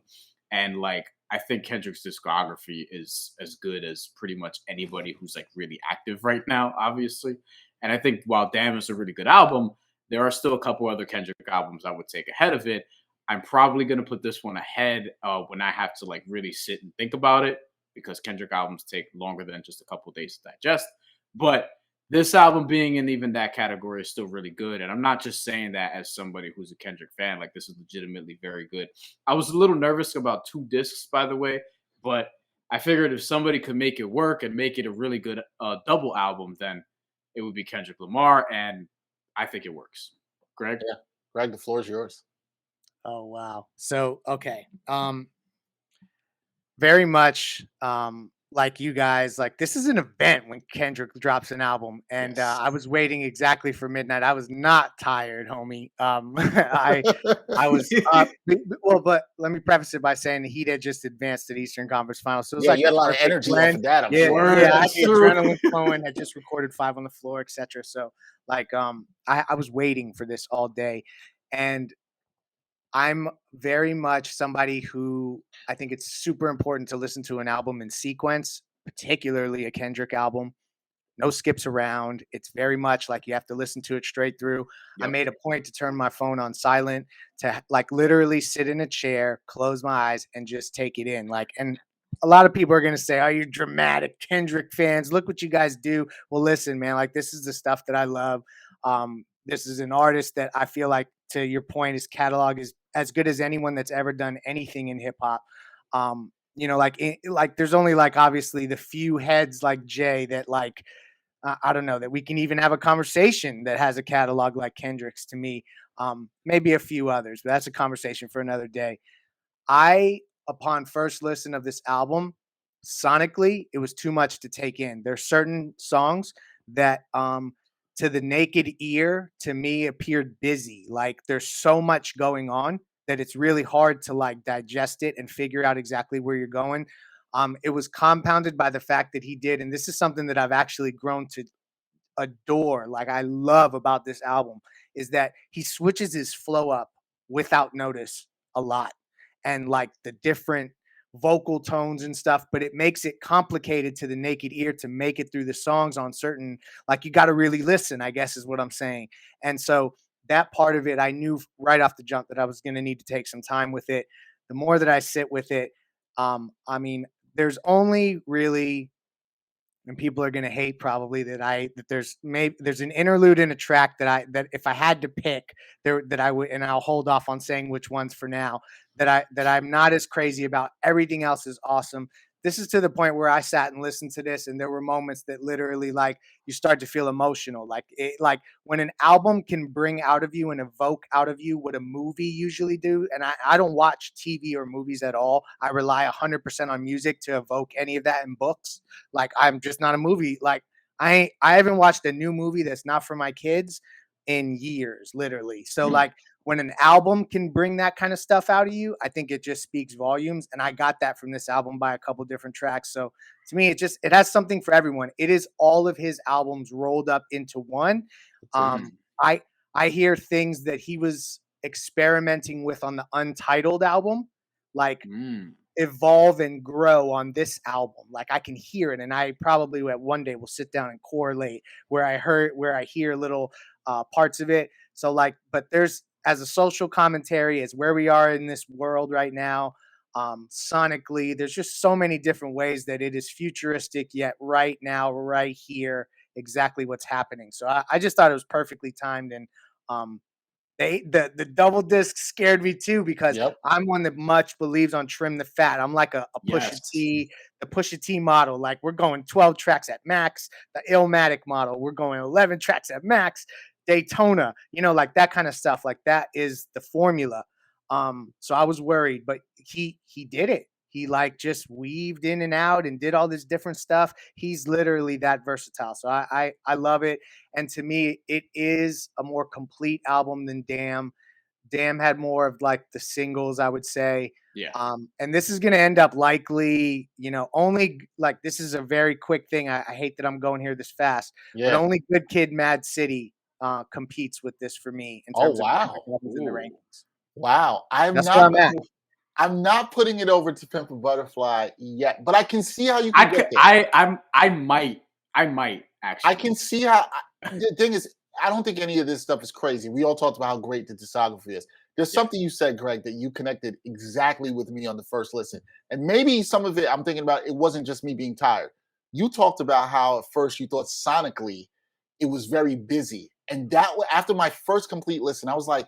B: And like, I think Kendrick's discography is as good as pretty much anybody who's like really active right now, obviously. And I think while Damn is a really good album, there are still a couple other Kendrick albums I would take ahead of it. I'm probably going to put this one ahead when I have to like really sit and think about it because Kendrick albums take longer than just a couple days to digest. But this album being in even that category is still really good. And I'm not just saying that as somebody who's a Kendrick fan. Like, this is legitimately very good. I was a little nervous about 2 discs, by the way, but I figured if somebody could make it work and make it a really good double album, then it would be Kendrick Lamar. And I think it works. Greg?
A: Yeah. Greg, the floor is yours.
C: Oh, wow. So, okay. Very much like you guys, like this is an event when Kendrick drops an album, and
A: Yes.
C: I was waiting exactly for midnight. I was not tired, homie. I was up. Well, but let me preface it by saying the Heat had just advanced to the Eastern Conference Finals, so it was
A: Yeah,
C: like
A: you had a lot of
C: perfect
A: energy off
C: blend.
A: of that, I'm
C: Yeah,
A: sure.
C: yeah, I had
B: That's
C: the
B: true.
C: adrenaline flowing. I just recorded 5 on the floor, etc. So, like, I was waiting for this all day, and I'm very much somebody who I think it's super important to listen to an album in sequence, particularly a Kendrick album. No skips around. It's very much like you have to listen to it straight through. I
B: Yep.
C: made a point to turn my phone on silent, to like literally sit in a chair, close my eyes, and just take it in. Like, and a lot of people are going to say, "Oh, you dramatic Kendrick fans. Look what you guys do." Well, listen, man, like this is the stuff that I love. This is an artist that I feel like, to your point, his catalog is as good as anyone that's ever done anything in hip hop. Like there's only like obviously the few heads like Jay that like I don't know that we can even have a conversation that has a catalog like Kendrick's to me. Maybe a few others, but that's a conversation for another day. Upon first listen of this album, sonically, it was too much to take in. There's certain songs that, to the naked ear, to me, appeared busy. Like there's so much going on that it's really hard to like digest it and figure out exactly where you're going. It was compounded by the fact that he did, and this is something that I've actually grown to adore, like I love about this album, is that he switches his flow up without notice a lot, and like the different vocal tones and stuff, but it makes it complicated to the naked ear to make it through the songs on certain, like you got to really listen, I guess is what I'm saying. And so that part of it, I knew right off the jump that I was going to need to take some time with it. The more that I sit with it, I mean, there's only really, and people are going to hate probably that there's an interlude in a track that if I had to pick there that I would, and I'll hold off on saying which ones for now, that I'm not as crazy about. Everything else is awesome. This is to the point where I sat and listened to this, and there were moments that literally like you start to feel emotional. Like when an album can bring out of you and evoke out of you what a movie usually do. And I don't watch TV or movies at all. I rely 100% on music to evoke any of that in books. Like I'm just not a movie. Like I haven't watched a new movie that's not for my kids in years, literally. So like when an album can bring that kind of stuff out of you, I think it just speaks volumes. And I got that from this album by a couple different tracks. So to me, it has something for everyone. It is all of his albums rolled up into one. I hear things that he was experimenting with on the Untitled album, like evolve and grow on this album. Like I can hear it, and I probably at one day will sit down and correlate where I hear little parts of it. So like, but there's, as a social commentary, as where we are in this world right now, sonically, there's just so many different ways that it is futuristic, yet right now, right here, exactly what's happening. So I just thought it was perfectly timed, and The double disc scared me too because
A: Yep.
C: I'm one that much believes on trim the fat. I'm like a Pusha T, the Pusha T model. Like we're going 12 tracks at max. The Illmatic model, we're going 11 tracks at max. Daytona, like that kind of stuff. Like that is the formula. So I was worried, but he did it. He like just weaved in and out and did all this different stuff. He's literally that versatile. So I love it. And to me, it is a more complete album than Damn. Damn had more of like the singles, I would say.
B: Yeah.
C: And this is going to end up likely, only like this is a very quick thing. I hate that I'm going here this fast, but only Good Kid, Mad City competes with this for me in terms of albums in the rankings.
A: Wow.
C: That's where I'm at.
A: I'm not putting it over to Pimp a Butterfly yet, but I can see how you can get there.
B: I might actually.
A: I can see how. The thing is, I don't think any of this stuff is crazy. We all talked about how great the discography is. There's something you said, Greg, that you connected exactly with me on the first listen. And maybe some of it, I'm thinking about, it wasn't just me being tired. You talked about how at first you thought sonically it was very busy. And that after my first complete listen, I was like,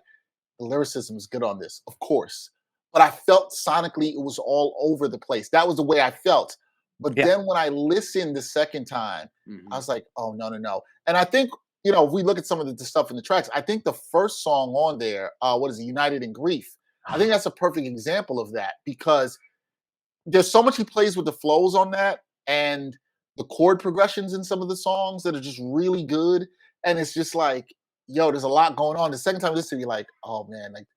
A: the lyricism is good on this, of course. But I felt sonically it was all over the place. That was the way I felt. But then when I listened the second time, I was like, oh, no. And I think, if we look at some of the stuff in the tracks, I think the first song on there, what is it, United in Grief? I think that's a perfect example of that because there's so much he plays with the flows on that and the chord progressions in some of the songs that are just really good. And it's just like, yo, there's a lot going on. The second time I listen, you're like, oh, man, like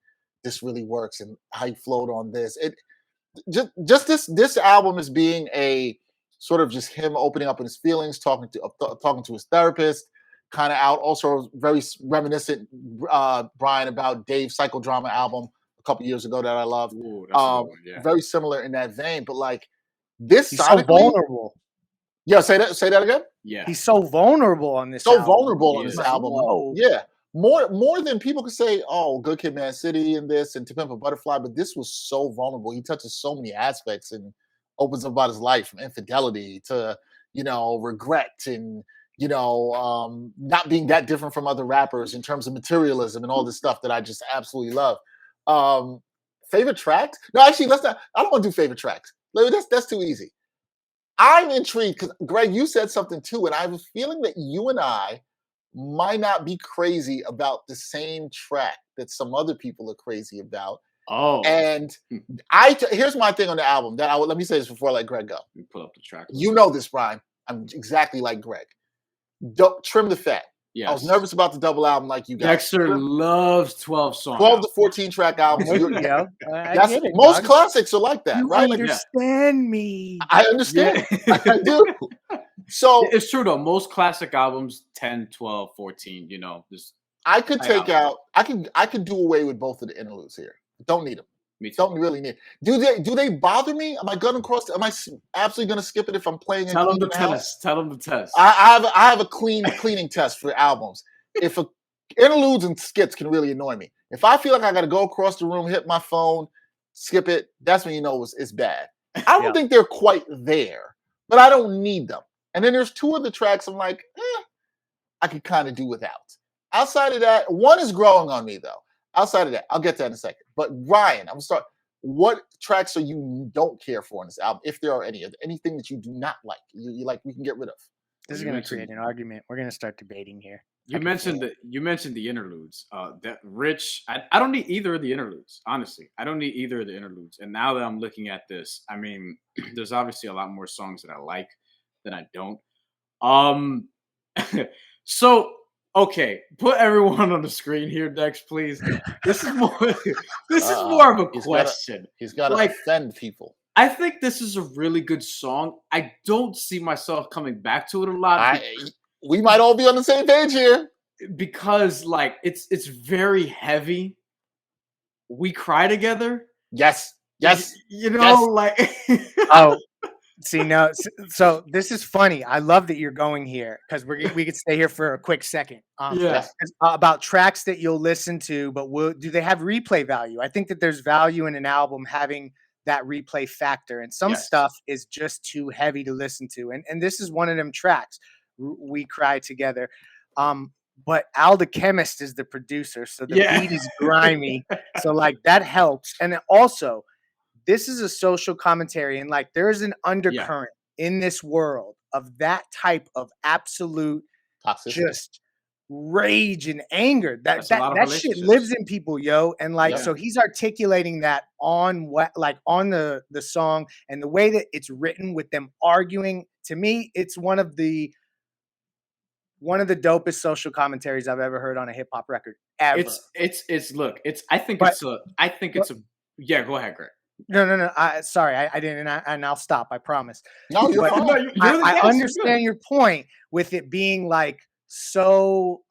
A: this really works and how he flowed on this. It just this album is being a sort of just him opening up in his feelings, talking to his therapist, kind of out. Also very reminiscent, Brian, about Dave's Psychodrama album a couple years ago that I loved.
B: Ooh, that's a good one, yeah.
A: Very similar in that vein, but like this
C: he's so vulnerable.
A: Yeah, say that again.
B: Yeah,
C: he's so vulnerable on this.
A: Vulnerable on this album. Whoa. Yeah. More than people could say, oh, Good Kid, Mad City and this and To Pimp a Butterfly, but this was so vulnerable. He touches so many aspects and opens up about his life from infidelity to, regret and, not being that different from other rappers in terms of materialism and all this stuff that I just absolutely love. Favorite tracks? No, actually, let's not. I don't want to do favorite tracks. That's too easy. I'm intrigued because, Greg, you said something too, and I have a feeling that you and I might not be crazy about the same track that some other people are crazy about.
B: Oh,
A: and here's my thing on the album. Let me say this before I let Greg go.
B: Let me pull up the track.
A: You know this, Brian. I'm exactly like Greg. Don't trim the fat. Yes. I was nervous about the double album like you guys.
B: Dexter loves 12 songs.
A: 12 to 14 track albums.
C: It,
A: most classics are like that,
C: you
A: right?
C: Understand me.
A: I understand. Yeah. I do. So
B: it's true though. Most classic albums 10, 12, 14,
A: I could take out I could do away with both of the interludes here. Don't need them. Don't really need. Do they bother me? Am I gonna Am I absolutely gonna skip it if I'm playing?
B: Tell them the test. Tell them the test.
A: I have a cleaning test for albums. If interludes and skits can really annoy me. If I feel like I got to go across the room, hit my phone, skip it, that's when you know it's bad. I don't think they're quite there, but I don't need them. And then there's two other tracks I'm like, I could kind of do without. Outside of that, one is growing on me though. Outside of that, I'll get to that in a second. But Ryan, I'm gonna start. What tracks are you don't care for on this album, if there are any? Anything that you do not like, you like, we can get rid of.
C: This is going to create an argument. We're going to start debating here.
B: You mentioned the interludes. That Rich, I don't need either of the interludes. Honestly, I don't need either of the interludes. And now that I'm looking at this, I mean, there's obviously a lot more songs that I like than I don't. So. Okay, put everyone on the screen here, Dex, please. This is more. This is more of a question.
A: He's got to offend people.
B: I think this is a really good song. I don't see myself coming back to it a lot.
A: We might all be on the same page here
B: because, it's very heavy. We cry together.
A: Yes.
C: Oh. See, no, so this is funny. I love that you're going here because we could stay here for a quick second. About tracks that you'll listen to, but do they have replay value? I think that there's value in an album having that replay factor, and some stuff is just too heavy to listen to. And this is one of them tracks. We Cry Together. but Al the Chemist is the producer, so the beat is grimy. So like that helps. And then also, this is a social commentary, and like there's an undercurrent in this world of that type of absolute
A: Toxicity.
C: just rage and anger. That
B: That's a lot of
C: that shit lives in people, yo. And like so he's articulating that on what like on the song, and the way that it's written with them arguing. To me, it's one of the dopest social commentaries I've ever heard on a hip hop record ever.
B: I think it's a yeah, go ahead, Greg.
C: No. Sorry, I didn't, and I'll stop. I promise.
A: No, you're fine.
B: No, you're
C: I understand your point with it being like so.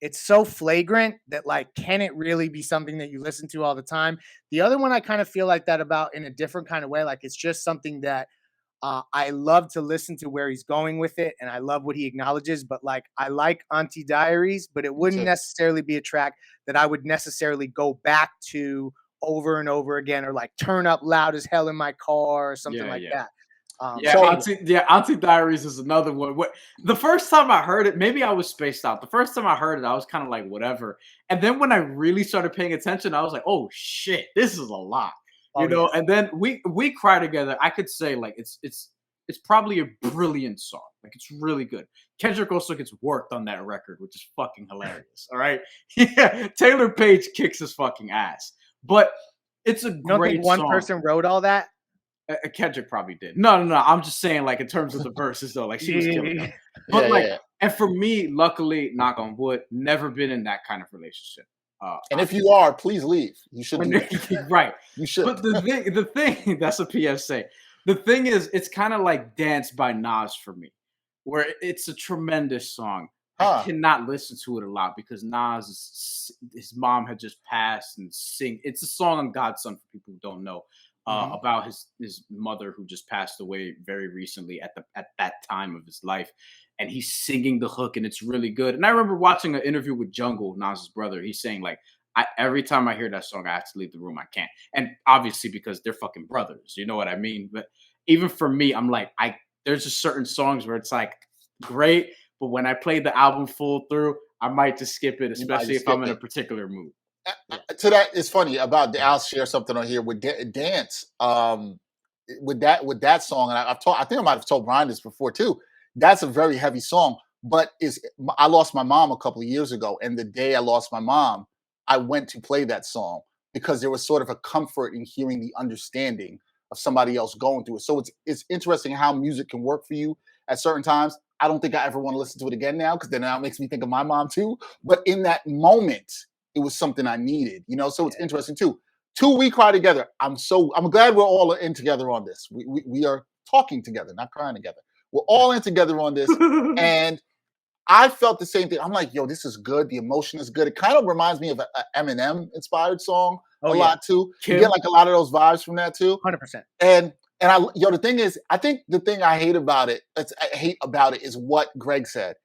C: It's so flagrant that like, can it really be something that you listen to all the time? The other one I kind of feel like that about in a different kind of way. Like it's just something that I love to listen to where he's going with it, and I love what he acknowledges. But like, I like Auntie Diaries, but it wouldn't necessarily be a track that I would necessarily go back to over and over again, or like turn up loud as hell in my car or something like that.
B: Auntie Diaries is another one. The first time I heard it, maybe I was spaced out. The first time I heard it, I was kind of like, whatever. And then when I really started paying attention, I was like, oh shit, this is a lot. You know, and then we cry together. I could say like it's probably a brilliant song. Like it's really good. Kendrick also gets worked on that record, which is fucking hilarious. All right, yeah. Taylor Page kicks his fucking ass, but it's a great
C: one
B: song.
C: person wrote all that.
B: Kendrick probably did. No. I'm just saying, like in terms of the verses, though, like she was killing them. But and for me, luckily, knock on wood, never been in that kind of relationship.
A: And if you are, please leave. You should do that.
B: Right.
A: You should.
B: But the thing, that's a PSA. The thing is, it's kind of like Dance by Nas for me, where it's a tremendous song. I cannot listen to it a lot because Nas, his mom had just passed and it's a song on Godson for people who don't know, about his mother who just passed away very recently at that time of his life. And he's singing the hook and it's really good. And I remember watching an interview with Jungle, Nas's brother. He's saying like, every time I hear that song, I have to leave the room. I can't. And obviously because they're fucking brothers, you know what I mean? But even for me, I'm like, there's just certain songs where it's like great, but when I play the album full through, I might just skip it, especially if I'm in a particular mood.
A: To that, it's funny about I'll share something on here with Dance. With that song, and I think I might have told Brian this before too. That's a very heavy song, but I lost my mom a couple of years ago, and the day I lost my mom, I went to play that song because there was sort of a comfort in hearing the understanding of somebody else going through it. So it's interesting how music can work for you at certain times. I don't think I ever want to listen to it again now because then now it makes me think of my mom too. But in that moment, it was something I needed, you know. So it's interesting too. We cry together. I'm glad we're all in together on this. We are talking together, not crying together. We're all in together on this. And I felt the same thing. I'm like, yo, this is good. The emotion is good. It kind of reminds me of an Eminem inspired song a lot too. You get like a lot of those vibes from that too.
C: 100%.
A: And the thing is, I think the thing I hate about it is what Greg said.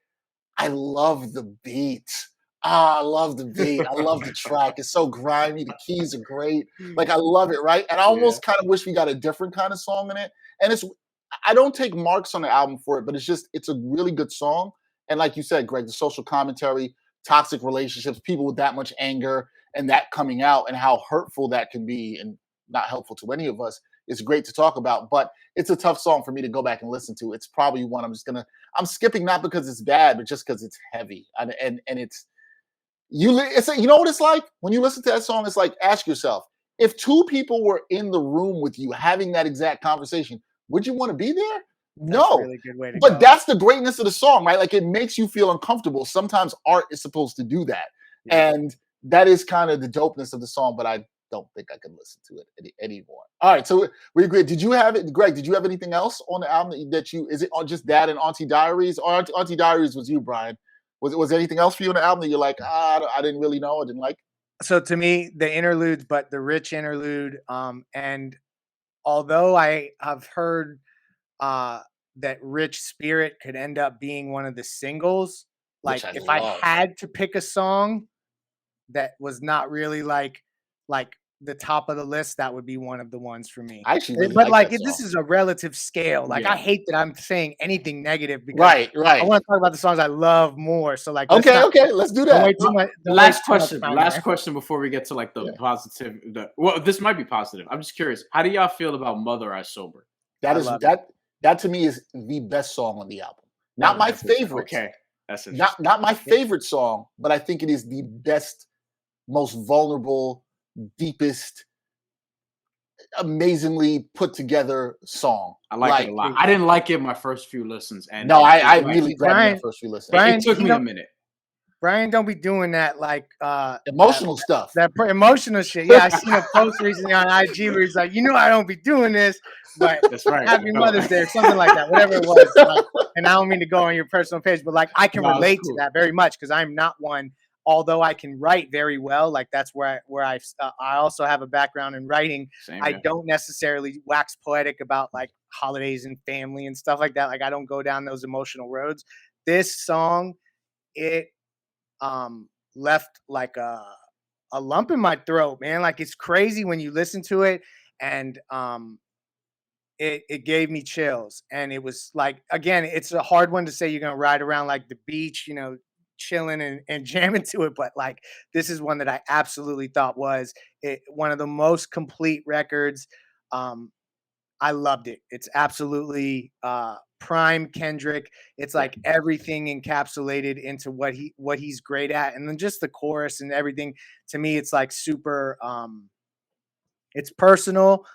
A: I love the beat. I love the beat. I love the track. It's so grimy. The keys are great. Like I love it, right? And I almost kind of wish we got a different kind of song in it. And I don't take marks on the album for it, but it's a really good song. And like you said, Greg, the social commentary, toxic relationships, people with that much anger and that coming out and how hurtful that can be and not helpful to any of us is great to talk about. But it's a tough song for me to go back and listen to. It's probably one I'm skipping, not because it's bad, but just because it's heavy. And it's you know what it's like? When you listen to that song, it's like, ask yourself, if two people were in the room with you having that exact conversation, would you want to be there? No,
C: a really good way to
A: but
C: go.
A: That's the greatness of the song, right? Like it makes you feel uncomfortable. Sometimes art is supposed to do that. And that is kind of the dopeness of the song, but I don't think I can listen to it anymore. All right, so we agree. Did you have it, Greg? Did you have anything else on the album is it on just that and Auntie Diaries? Or Auntie Diaries was you, Brian? Was there anything else for you on the album that you're like, I didn't really know, I didn't like?
C: So to me, the interludes, but the rich interlude, and although I have heard that Rich Spirit could end up being one of the singles, like if I had to pick a song that was not really like the top of the list, that would be one of the ones for me.
A: I actually really
C: But
A: like that
C: this
A: song.
C: is a relative scale. Like, I hate that I'm saying anything negative because
A: Right.
C: I want to talk about the songs I love more. So like,
A: Okay, let's do that.
B: Last question before we get to like the positive. Well, this might be positive. I'm just curious. How do y'all feel about Mother I Sober?
A: That to me is the best song on the album. Not my favorite.
B: Okay, that's
A: not my favorite song, but I think it is the best, most vulnerable, deepest, amazingly put together song.
B: I like it a lot. I didn't like it my first few listens, and
A: I really grabbed it my first few listens.
B: It took me a minute.
C: Brian, don't be doing that like
A: emotional stuff.
C: That emotional shit. Yeah, I seen a post recently on IG where he's like, I don't be doing this, but
B: that's right.
C: Happy Mother's Day or something like that, whatever it was. Like, and I don't mean to go on your personal page, but like I can relate to that very much because I'm not one. Although I can write very well, like that's where I also have a background in writing. I don't necessarily wax poetic about like holidays and family and stuff like that. Like I don't go down those emotional roads. This song, it left like a lump in my throat, man. Like it's crazy when you listen to it, and it gave me chills. And it was like, again, it's a hard one to say you're gonna ride around like the beach, chilling and jamming to it, but like this is one that I absolutely thought was one of the most complete records. I loved it. It's absolutely prime Kendrick. It's like everything encapsulated into what he's great at, and then just the chorus and everything. To me, it's like super. It's personal,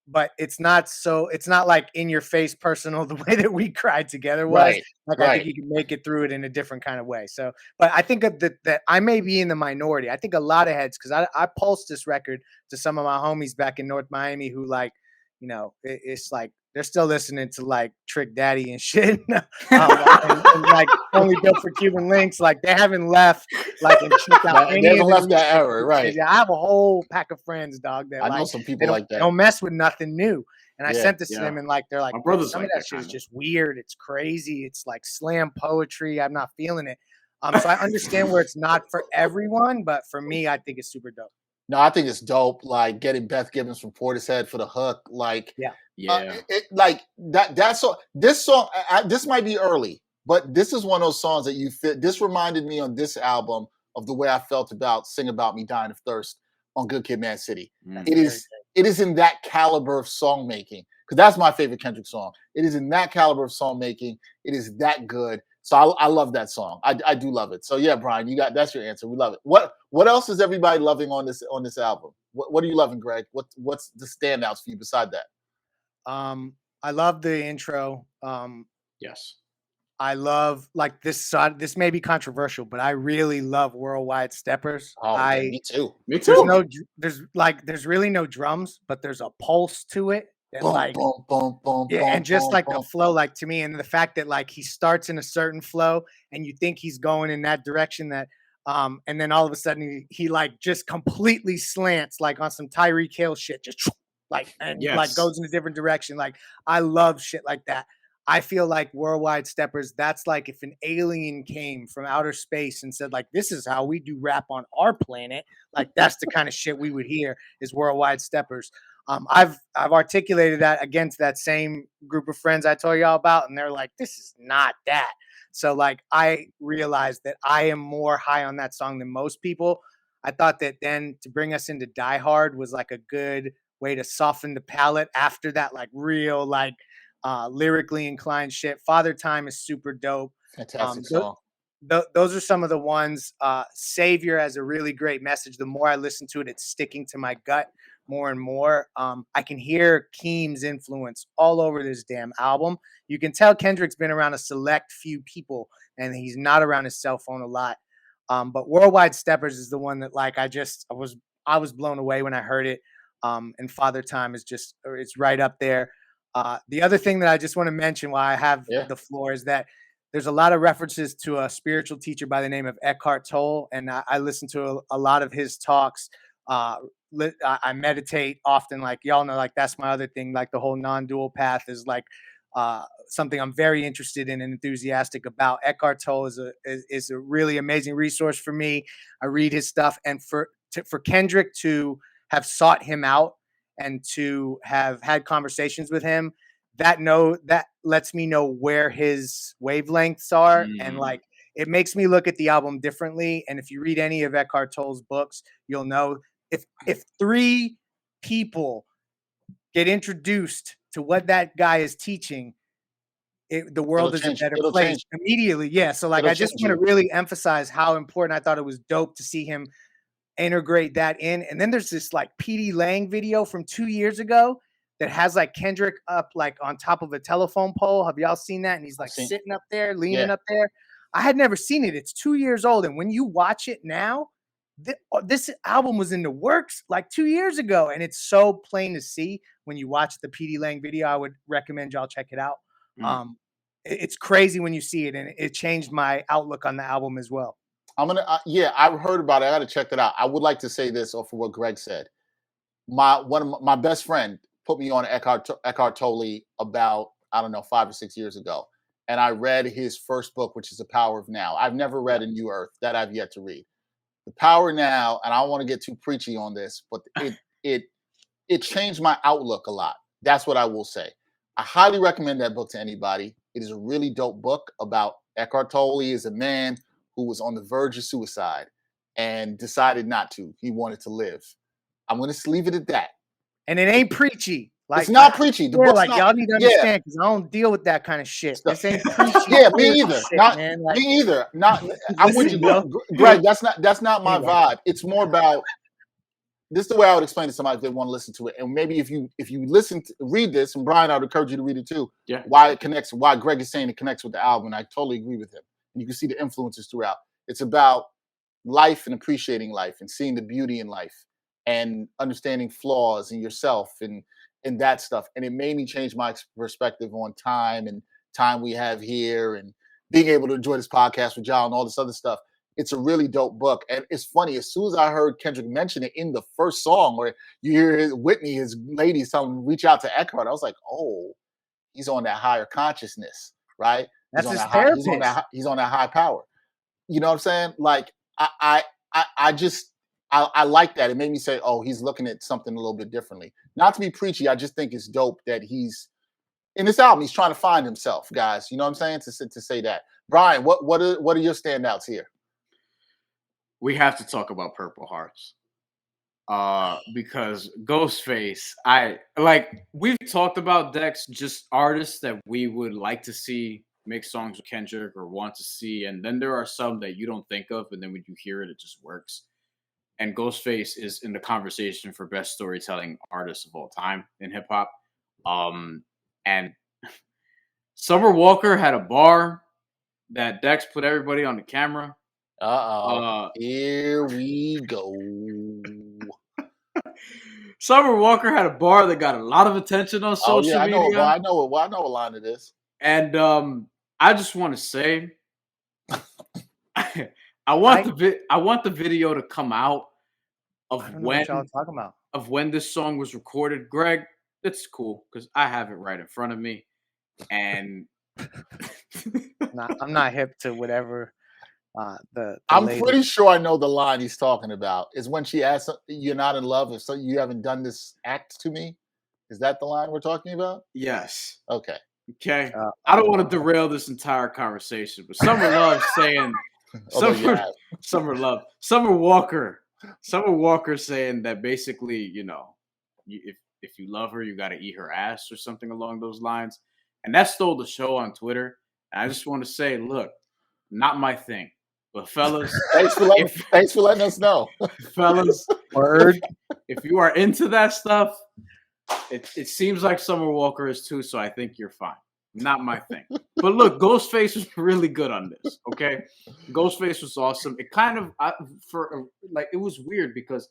C: but it's not like in your face personal the way that We Cried Together was. I think you can make it through it in a different kind of way. So, but I think that I may be in the minority. I think a lot of heads, because I pulsed this record to some of my homies back in North Miami who like, it's like they're still listening to like Trick Daddy and shit, and like Only Built for Cuban Links. Like they haven't left, like and checked out
A: they haven't left that era, right?
C: Yeah, I have a whole pack of friends, dog. That
A: I know some people like that.
C: Don't mess with nothing new. And I sent this to them, and like they're like, some of that shit is just weird. It's crazy. It's like slam poetry. I'm not feeling it. So I understand where it's not for everyone, but for me, I think it's super dope.
A: No, I think it's dope. Like getting Beth Gibbons from Portishead for the hook. Like, like that song. This song, this might be early, but this is one of those songs that you fit. This reminded me on this album of the way I felt about "Sing About Me Dying of Thirst" on Good Kid, Mad City. It is in that caliber of song making, because that's my favorite Kendrick song. It is in that caliber of song making. It is that good. So I love that song. I do love it. So yeah, Brian, that's your answer. We love it. What else is everybody loving on this album? What are you loving, Greg? What's the standouts for you beside that?
C: I love the intro.
B: Yes.
C: I love like this song. This may be controversial, but I really love Worldwide Steppers.
A: Oh, me too. Me
C: too. There's really no drums, but there's a pulse to it. And just like the flow, like to me, and the fact that like he starts in a certain flow and you think he's going in that direction, that and then all of a sudden he like just completely slants like on some Tyreek Hill shit, just like like goes in a different direction. Like I love shit like that. I feel like Worldwide Steppers, that's like if an alien came from outer space and said like, this is how we do rap on our planet. Like that's the kind of shit we would hear is Worldwide Steppers. I've articulated that against that same group of friends I told y'all about, and they're like, this is not that. So like I realized that I am more high on that song than most people. I thought that then to bring us into Die Hard was like a good way to soften the palate after that, like real, like lyrically inclined shit. Father Time is super dope.
A: Fantastic song.
C: Those are some of the ones. Savior has a really great message. The more I listen to it, it's sticking to my gut more and more. I can hear Keem's influence all over this damn album. You can tell Kendrick's been around a select few people and he's not around his cell phone a lot. But Worldwide Steppers is the one that like I was blown away when I heard it. And Father Time is it's right up there. The other thing that I just want to mention while I have the floor is that there's a lot of references to a spiritual teacher by the name of Eckhart Tolle, and I listen to a lot of his talks. I meditate often, like y'all know, like that's my other thing. Like the whole non-dual path is like something I'm very interested in and enthusiastic about. Eckhart Tolle is a really amazing resource for me. I read his stuff, and for Kendrick to have sought him out and to have had conversations with him, that lets me know where his wavelengths are, and like it makes me look at the album differently. And if you read any of Eckhart Tolle's books, you'll know if 3 people get introduced to what that guy is teaching, the world is a better place immediately. Yeah. So like, I just want to really emphasize how important I thought it was dope to see him integrate that in. And then there's this like PD Lang video from 2 years ago that has like Kendrick up like on top of a telephone pole. Have y'all seen that? And he's like sitting up there, leaning up there. I had never seen it. It's 2 years old. And when you watch it now, this album was in the works like 2 years ago. And it's so plain to see when you watch the PD Lang video. I would recommend y'all check it out. It's crazy when you see it, and it changed my outlook on the album as well.
A: I'm gonna, I've heard about it. I got to check that out. I would like to say this off of what Greg said. One of my best friend put me on Eckhart Tolle about, I don't know, 5 or 6 years ago, and I read his first book, which is The Power of Now. I've never read A New Earth. That I've yet to read. The Power Now, and I don't want to get too preachy on this, but it changed my outlook a lot. That's what I will say. I highly recommend that book to anybody. It is a really dope book about Eckhart Tolle is a man who was on the verge of suicide and decided not to. He wanted to live. I'm going to leave it at that.
C: And it ain't preachy. Like,
A: it's not preachy. The book's
C: like
A: not,
C: y'all need to understand, because I don't deal with that kind of shit. This ain't preachy.
A: Me either. Me either. I'm with you, Greg. That's not my vibe. It's more about. This is the way I would explain to somebody if they want to listen to it. And maybe if you read this, and Brian, I would encourage you to read it too.
B: Yeah.
A: Why Greg is saying it connects with the album. And I totally agree with him. And you can see the influences throughout. It's about life and appreciating life and seeing the beauty in life and understanding flaws in yourself and that stuff. And it made me change my perspective on time and time we have here and being able to enjoy this podcast with y'all and all this other stuff. It's a really dope book. And it's funny, as soon as I heard Kendrick mention it in the first song, where you hear Whitney, his ladies, telling him reach out to Eckhart, I was like, oh, he's on that higher consciousness, right?
C: That's his therapist.
A: He's on that high power. You know what I'm saying? Like, I like that. It made me say, oh, he's looking at something a little bit differently. Not to be preachy, I just think it's dope that he's, in this album, he's trying to find himself, guys. You know what I'm saying? To say that. Brian, what are your standouts here?
B: We have to talk about Purple Hearts. Because Ghostface, we've talked about Dex, just artists that we would like to see make songs with Kendrick or want to see. And then there are some that you don't think of, and then when you hear it, it just works. And Ghostface is in the conversation for best storytelling artist of all time in hip hop. And Summer Walker had a bar that Dex put everybody on the camera.
A: Here we go.
B: Summer Walker had a bar that got a lot of attention on social media.
A: I know what line it is.
B: And I just want to say, I want the video to come out of when
C: y'all talking about.
B: Of when this song was recorded. Greg, it's cool because I have it right in front of me, and
C: I'm not hip to whatever.
A: I'm pretty sure I know the line he's talking about. Is when she asks, "You're not in love, if so you haven't done this act to me." Is that the line we're talking about?
B: Yes.
A: Okay.
B: I don't want to derail this entire conversation, but Summer Love saying, Summer Walker saying that basically, you know, if you love her, you got to eat her ass or something along those lines, and that stole the show on Twitter. And I just want to say, look, not my thing. But fellas,
A: thanks for letting us know.
B: Fellas,
C: word.
B: If you are into that stuff, it seems like Summer Walker is too, so I think you're fine. Not my thing. But look, Ghostface was really good on this, okay? Ghostface was awesome. It kind of, it was weird because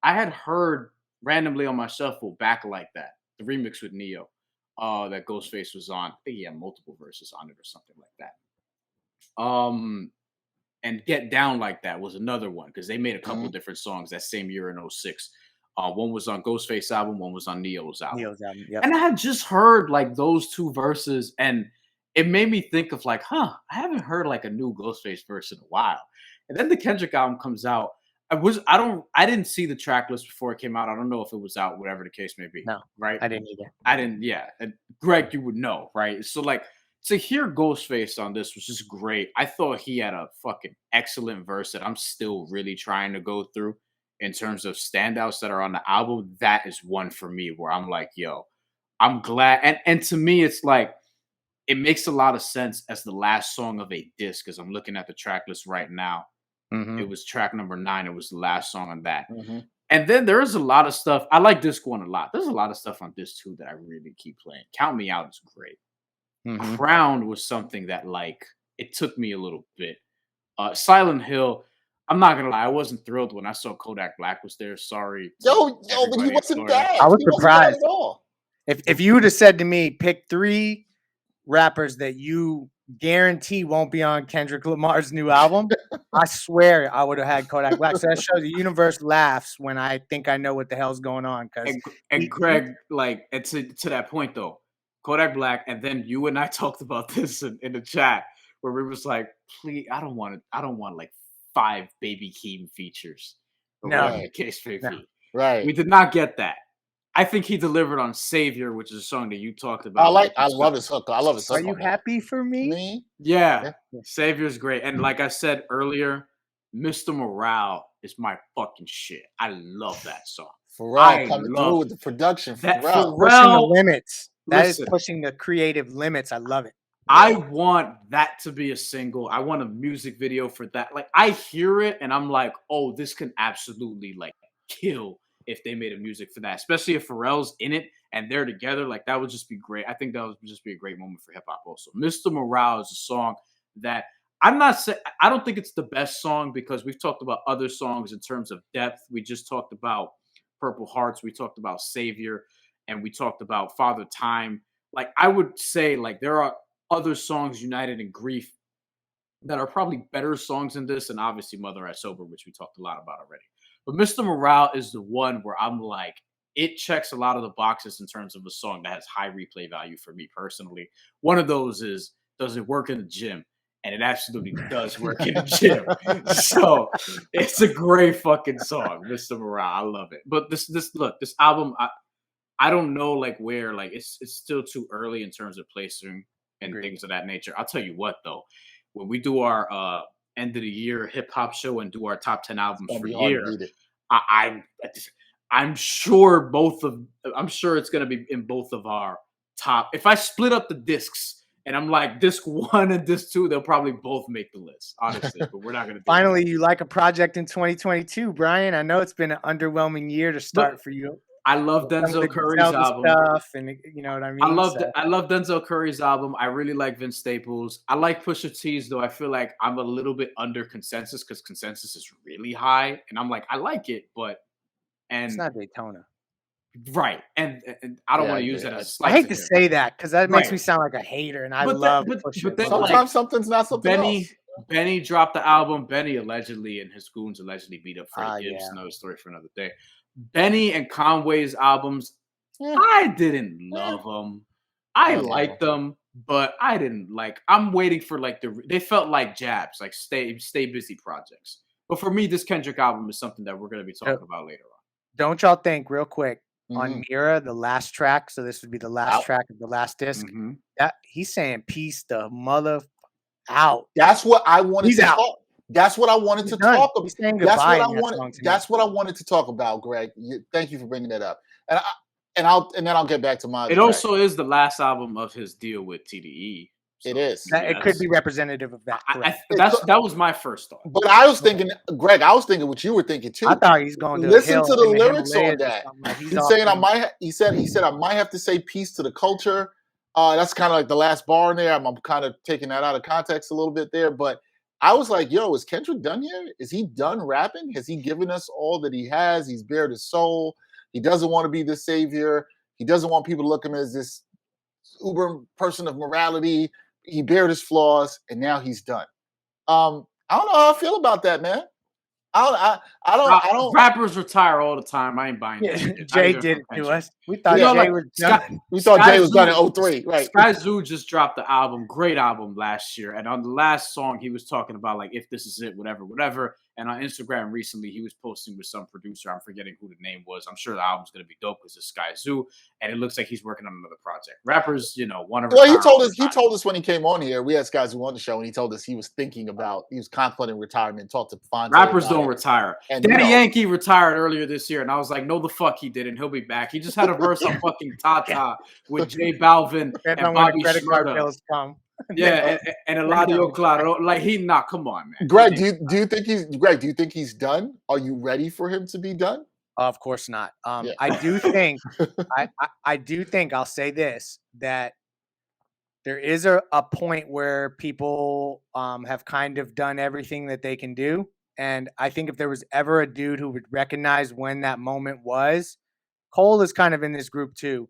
B: I had heard randomly on my shuffle Back Like That, the remix with Neo, that Ghostface was on. I think he had multiple verses on it or something like that. And Get Down Like That was another one because they made a couple different songs that same year in 2006. One was on Ghostface album, one was on Neo's album. Yep. And I had just heard like those two verses, and it made me think of like, I haven't heard like a new Ghostface verse in a while. And then the Kendrick album comes out. I didn't see the track list before it came out. I don't know if it was out, whatever the case may be.
C: No,
B: right?
C: I didn't either.
B: I didn't, yeah. And Greg, you would know, right? So like to hear Ghostface on this was just great. I thought he had a fucking excellent verse that I'm still really trying to go through in terms of standouts that are on the album. That is one for me where I'm like, yo, I'm glad. And to me, it's like it makes a lot of sense as the last song of a disc, because I'm looking at the track list right now. It was track number 9. It was the last song on that. And then there is a lot of stuff. I like disc 1 a lot. There's a lot of stuff on disc 2 that I really keep playing. Count Me Out is great. Crown was something that like it took me a little bit. Silent Hill, I'm not gonna lie, I wasn't thrilled when I saw Kodak Black was there. Sorry.
A: Yo, but he wasn't bad.
C: I was
A: He wasn't bad
C: surprised.
A: at all.
C: If you would have said to me, pick 3 rappers that you guarantee won't be on Kendrick Lamar's new album, I swear I would have had Kodak Black. So that shows the universe laughs when I think I know what the hell's going on.
B: And Greg, like, and to that point though, Kodak Black, and then you and I talked about this in the chat where we was like, please, I don't want like 5 Baby Keem features. Or
C: No.
B: whatever the case may be.
A: Right.
B: We did not get that. I think he delivered on Savior, which is a song that you talked about.
A: I love his hook. I love his hook.
C: Are you happy for me?
B: Yeah. Savior's great. And like I said earlier, Mr. Morale is my fucking shit. I love that song.
A: Pharrell coming through with the production.
C: Pharrell pushing the limits. That is pushing the creative limits. I love it.
B: I want that to be a single. I want a music video for that. Like I hear it and I'm like, oh, this can absolutely like kill if they made a music for that, especially if Pharrell's in it and they're together. Like that would just be great. I think that would just be a great moment for hip hop also. Mr. Morale is a song that I'm not saying, I don't think it's the best song because we've talked about other songs in terms of depth. We just talked about Purple Hearts. We talked about Savior and we talked about Father Time. Like I would say like there are other songs, United in Grief, that are probably better songs than this, and obviously Mother I Sober, which we talked a lot about already. But Mr. Morale is the one where I'm like, it checks a lot of the boxes in terms of a song that has high replay value for me personally. One of those is, does it work in the gym? And it absolutely does work in the gym. So it's a great fucking song, Mr. Morale. I love it. But this album, I don't know like where, like it's still too early in terms of placing and things of that nature. I'll tell you what though, when we do our end of the year hip hop show and do our top 10 albums for the year, I'm sure it's gonna be in both of our top. If I split up the discs and I'm like disc 1 and disc 2, they'll probably both make the list, honestly. But we're not gonna do
C: Finally,
B: that.
C: you like a project in 2022, Brian. I know it's been an underwhelming year to start for you.
B: I love Denzel Curry's album.
C: Stuff and you know what I mean?
B: I love Denzel Curry's album. I really like Vince Staples. I like Pusha T's, though. I feel like I'm a little bit under consensus because consensus is really high. And I'm like, I like it, but
C: it's not Daytona.
B: Right. And I don't want to use that as
C: I hate to say that because that makes me sound like a hater. And I love Pusha.
A: But sometimes something's not something else.
B: Benny dropped the album. Benny allegedly and his goons allegedly beat up Freddie Gibbs. Another story for another day. Benny and Conway's albums, I didn't love them. I liked them, but I didn't like. I'm waiting for like they felt like jabs, like stay busy projects. But for me, this Kendrick album is something that we're going to be talking about later on.
C: Don't y'all think, real quick, on Mira, the last track? So this would be the last track of the last disc. That he's saying peace the mother out.
A: That's what I wanted to talk. That's what I wanted to talk about. That's what I wanted to talk about, Greg. Thank you for bringing that up. And then I'll get back to my.
B: It also is the last album of his deal with TDE.
A: So it is.
C: It could be representative of that.
B: That was my first thought.
A: But I was thinking, Greg. I was thinking what you were thinking too.
C: I thought he's going to
A: listen to the lyrics on that. He's saying I might. He said I might have to say peace to the culture. That's kind of like the last bar in there. I'm kind of taking that out of context a little bit there, but. I was like, yo, is Kendrick done here? Is he done rapping? Has he given us all that he has? He's bared his soul. He doesn't want to be the savior. He doesn't want people to look at him as this uber person of morality. He bared his flaws, and now he's done. I don't know how I feel about that, man. I don't.
B: Rappers retire all the time. I ain't buying that shit.
C: Jay did it to us. We thought
A: Yeah,
C: Jay was done.
A: We thought Jay was done in
B: Zoo-
A: 03, right?
B: Sky Zoo just dropped the album, great album last year. And on the last song, he was talking about like, if this is it, whatever. And on Instagram recently, he was posting with some producer. I'm forgetting who the name was. I'm sure the album's going to be dope because it's Sky Zoo. And it looks like he's working on another project. Rappers, one of
A: Well, he told us when he came on here. We had Sky Zoo on the show, and he told us he was contemplating retirement. Talked to Fonte.
B: Rappers don't retire.
A: And
B: Daddy Yankee retired earlier this year, and I was like, no, the fuck he didn't. He'll be back. He just had a verse on fucking Tata with J Balvin and Bobby Shmurda. Yeah, and Eladio Claro. Like come on, man.
A: Greg, do you think he's done? Are you ready for him to be done?
C: Of course not. I do think I do think I'll say this, that there is a point where people have kind of done everything that they can do. And I think if there was ever a dude who would recognize when that moment was, Cole is kind of in this group too.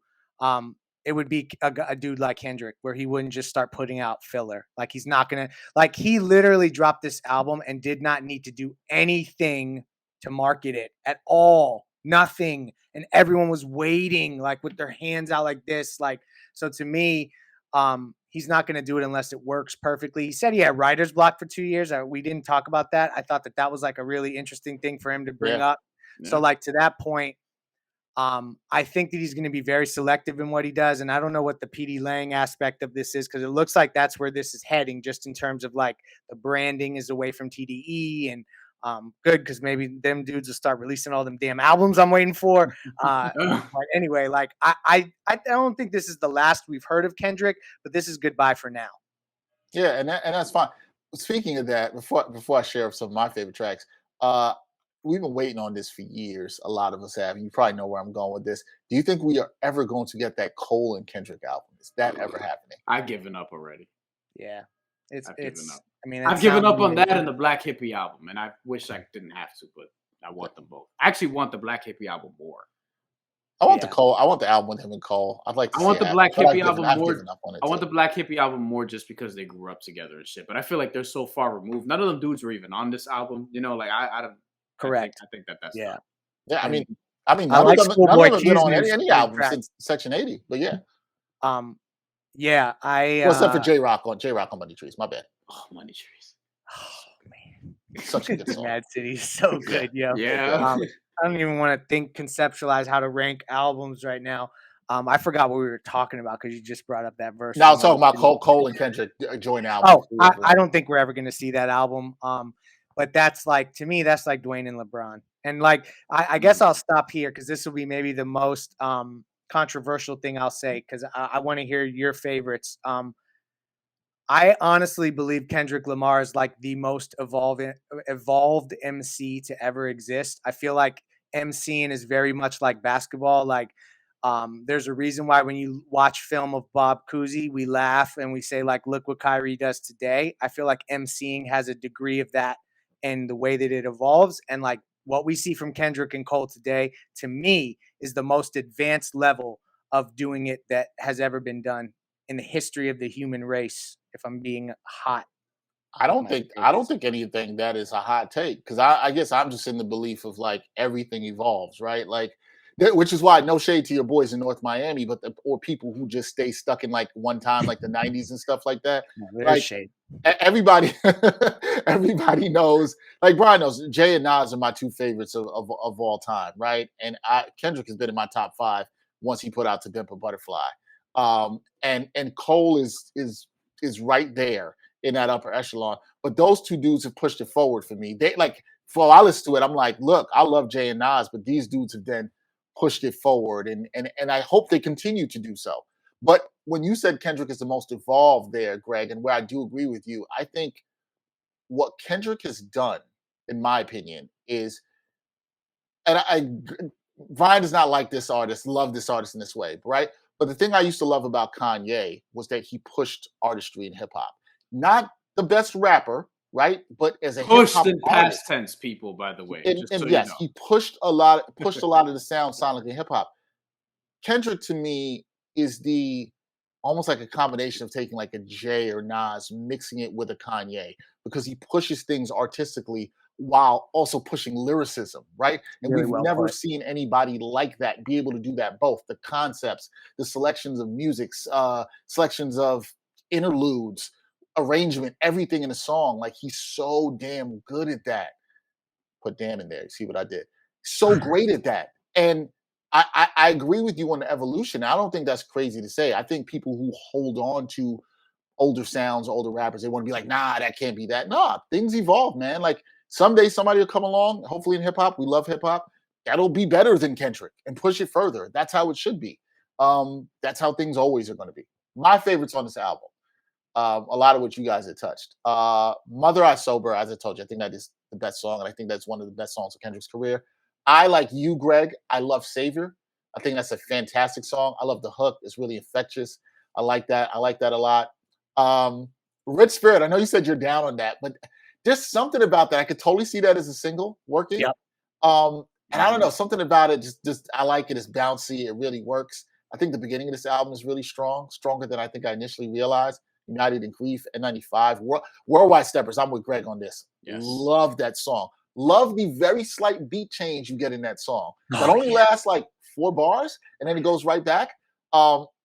C: It would be a dude like Kendrick, where he wouldn't just start putting out filler. Like he's not going to, like he literally dropped this album and did not need to do anything to market it at all. Nothing. And everyone was waiting like with their hands out like this. Like, so to me, he's not going to do it unless it works perfectly. He said he had writer's block for 2 years. We didn't talk about that. I thought that was like a really interesting thing for him to bring up. Yeah. So like to that point, I think that he's going to be very selective in what he does. And I don't know what the PD Lang aspect of this is, because it looks like that's where this is heading, just in terms of like the branding is away from TDE, and good, because maybe them dudes will start releasing all them damn albums I'm waiting for. But anyway, like I don't think this is the last we've heard of Kendrick, but this is goodbye for now.
A: Yeah, and that's fine. Speaking of that, before I share some of my favorite tracks, we've been waiting on this for years. A lot of us have. You probably know where I'm going with this. Do you think we are ever going to get that Cole and Kendrick album? Is that ever happening?
B: I've given up already.
C: Yeah,
B: I've given up.
C: I mean,
B: I've given up on that and the Black Hippie album, and I wish I didn't have to, but I want them both. I actually want the Black Hippie album more.
A: I want the Cole. I want the album with him and Cole. I'd like to.
B: I want the Black Hippie album more. I want the Black Hippie album more just because they grew up together and shit. But I feel like they're so far removed. None of them dudes were even on this album. Like I don't.
C: Correct.
B: I think that's
C: yeah.
B: Fun.
A: Yeah, I mean,
C: I like
A: none of them been on
C: any
A: album since Section 80. But yeah.
C: Yeah,
A: except for J Rock on Money Trees. My bad.
B: Oh, Money Trees.
C: Oh man,
A: such a good song.
C: Mad City's so good, yo.
B: Yeah.
C: I don't even want to conceptualize how to rank albums right now. I forgot what we were talking about because you just brought up that verse.
A: Now I was talking about Cole and Kendrick joint album.
C: Oh, I don't think we're ever going to see that album. But that's like, to me, that's like Dwayne and LeBron. And like, I guess I'll stop here because this will be maybe the most controversial thing I'll say, because I want to hear your favorites. I honestly believe Kendrick Lamar is like the most evolved MC to ever exist. I feel like MCing is very much like basketball. Like, there's a reason why when you watch film of Bob Cousy, we laugh and we say, like, look what Kyrie does today. I feel like MCing has a degree of that in the way that it evolves. And like what we see from Kendrick and Cole today, to me, is the most advanced level of doing it that has ever been done in the history of the human race. If I'm being hot,
A: I don't think anything that is a hot take, because I guess I'm just in the belief of like everything evolves, right? Like, which is why no shade to your boys in North Miami, or people who just stay stuck in like one time, like the 90s and stuff like that. Like
C: shade.
A: Everybody knows, like Brian knows, Jay and Nas are my two favorites of all time, right? And Kendrick has been in my top 5 once he put out To Pimp a Butterfly. And Cole is right there in that upper echelon. But those two dudes have pushed it forward for me. They like, before I listen to it, I'm like, look, I love Jay and Nas, but these dudes have then pushed it forward, and I hope they continue to do so. But when you said Kendrick is the most evolved there, Greg, and where I do agree with you, I think what Kendrick has done, in my opinion, is, and Vine does not like this artist, love this artist in this way, right? But the thing I used to love about Kanye was that he pushed artistry in hip hop. Not the best rapper, right? But as a
B: pushed
A: hip-hop
B: in
A: artist,
B: past tense, people, by the way.
A: And yes, he pushed a lot of the sound sonically in hip hop. Kendrick, to me, is almost like a combination of taking like a Jay or Nas, mixing it with a Kanye, because he pushes things artistically while also pushing lyricism, right? And
C: Really
A: we've
C: well
A: never
C: put.
A: seen anybody like that be able to do that. Both the concepts, the selections of music, selections of interludes, arrangement, everything in a song. Like he's so damn good at that. Put damn in there. You see what I did? So great at that. And I agree with you on the evolution. I don't think that's crazy to say. I think people who hold on to older sounds, older rappers, they want to be like, nah, that can't be that. Nah, things evolve, man. Like someday somebody will come along, hopefully in hip hop, we love hip hop, that'll be better than Kendrick and push it further. That's how it should be. That's how things always are going to be. My favorites on this album, a lot of what you guys had touched. Mother I Sober, as I told you, I think that is the best song, and I think that's one of the best songs of Kendrick's career. I, like you, Greg, I love Savior. I think that's a fantastic song. I love the hook. It's really infectious. I like that. I like that a lot. Rich Spirit, I know you said you're down on that, but there's something about that. I could totally see that as a single working.
C: Yep.
A: And I don't know, something about it, just I like it. It's bouncy. It really works. I think the beginning of this album is really strong, stronger than I think I initially realized. United in Grief at 95. Worldwide Steppers, I'm with Greg on this.
B: Yes.
A: Love that song. Love the very slight beat change you get in that song. That only lasts like 4 bars, and then it goes right back.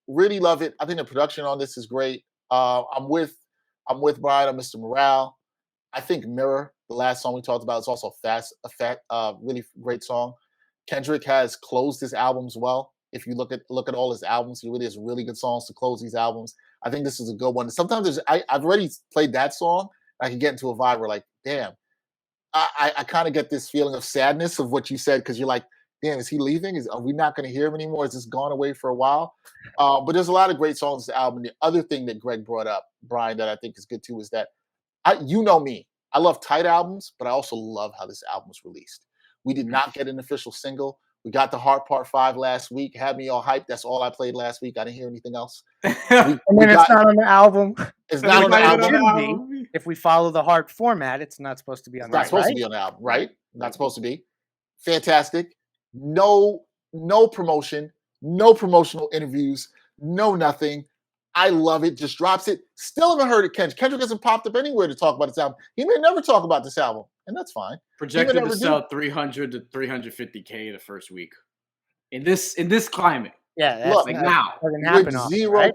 A: Really love it. I think the production on this is great. I'm with Brian on Mr. Morale. I think Mirror, the last song we talked about, is also really great song. Kendrick has closed his albums well. If you look at all his albums, he really has really good songs to close these albums. I think this is a good one. Sometimes I've already played that song. I can get into a vibe where like, damn, I kind of get this feeling of sadness of what you said, because you're like, damn, is he leaving? Are we not going to hear him anymore? Is this gone away for a while? But there's a lot of great songs in this album. The other thing that Greg brought up, Brian, that I think is good too, is that you know me. I love tight albums, but I also love how this album was released. We did not get an official single. We got the Heart Part 5 last week. Had me all hyped. That's all I played last week. I didn't hear anything else.
C: It's not on the album.
A: It's not on the album.
C: If we follow the Heart format, it's not supposed to be on the album.
A: It's not supposed to be on the album, right? Not supposed to be. Fantastic. No promotion, no promotional interviews, no nothing. I love it. Just drops it. Still haven't heard of Kendrick. Kendrick hasn't popped up anywhere to talk about this album. He may never talk about this album, and that's fine.
B: Projected to sell 300 to 350K the first week. In this climate.
C: Yeah, that's
A: look,
C: like
B: now.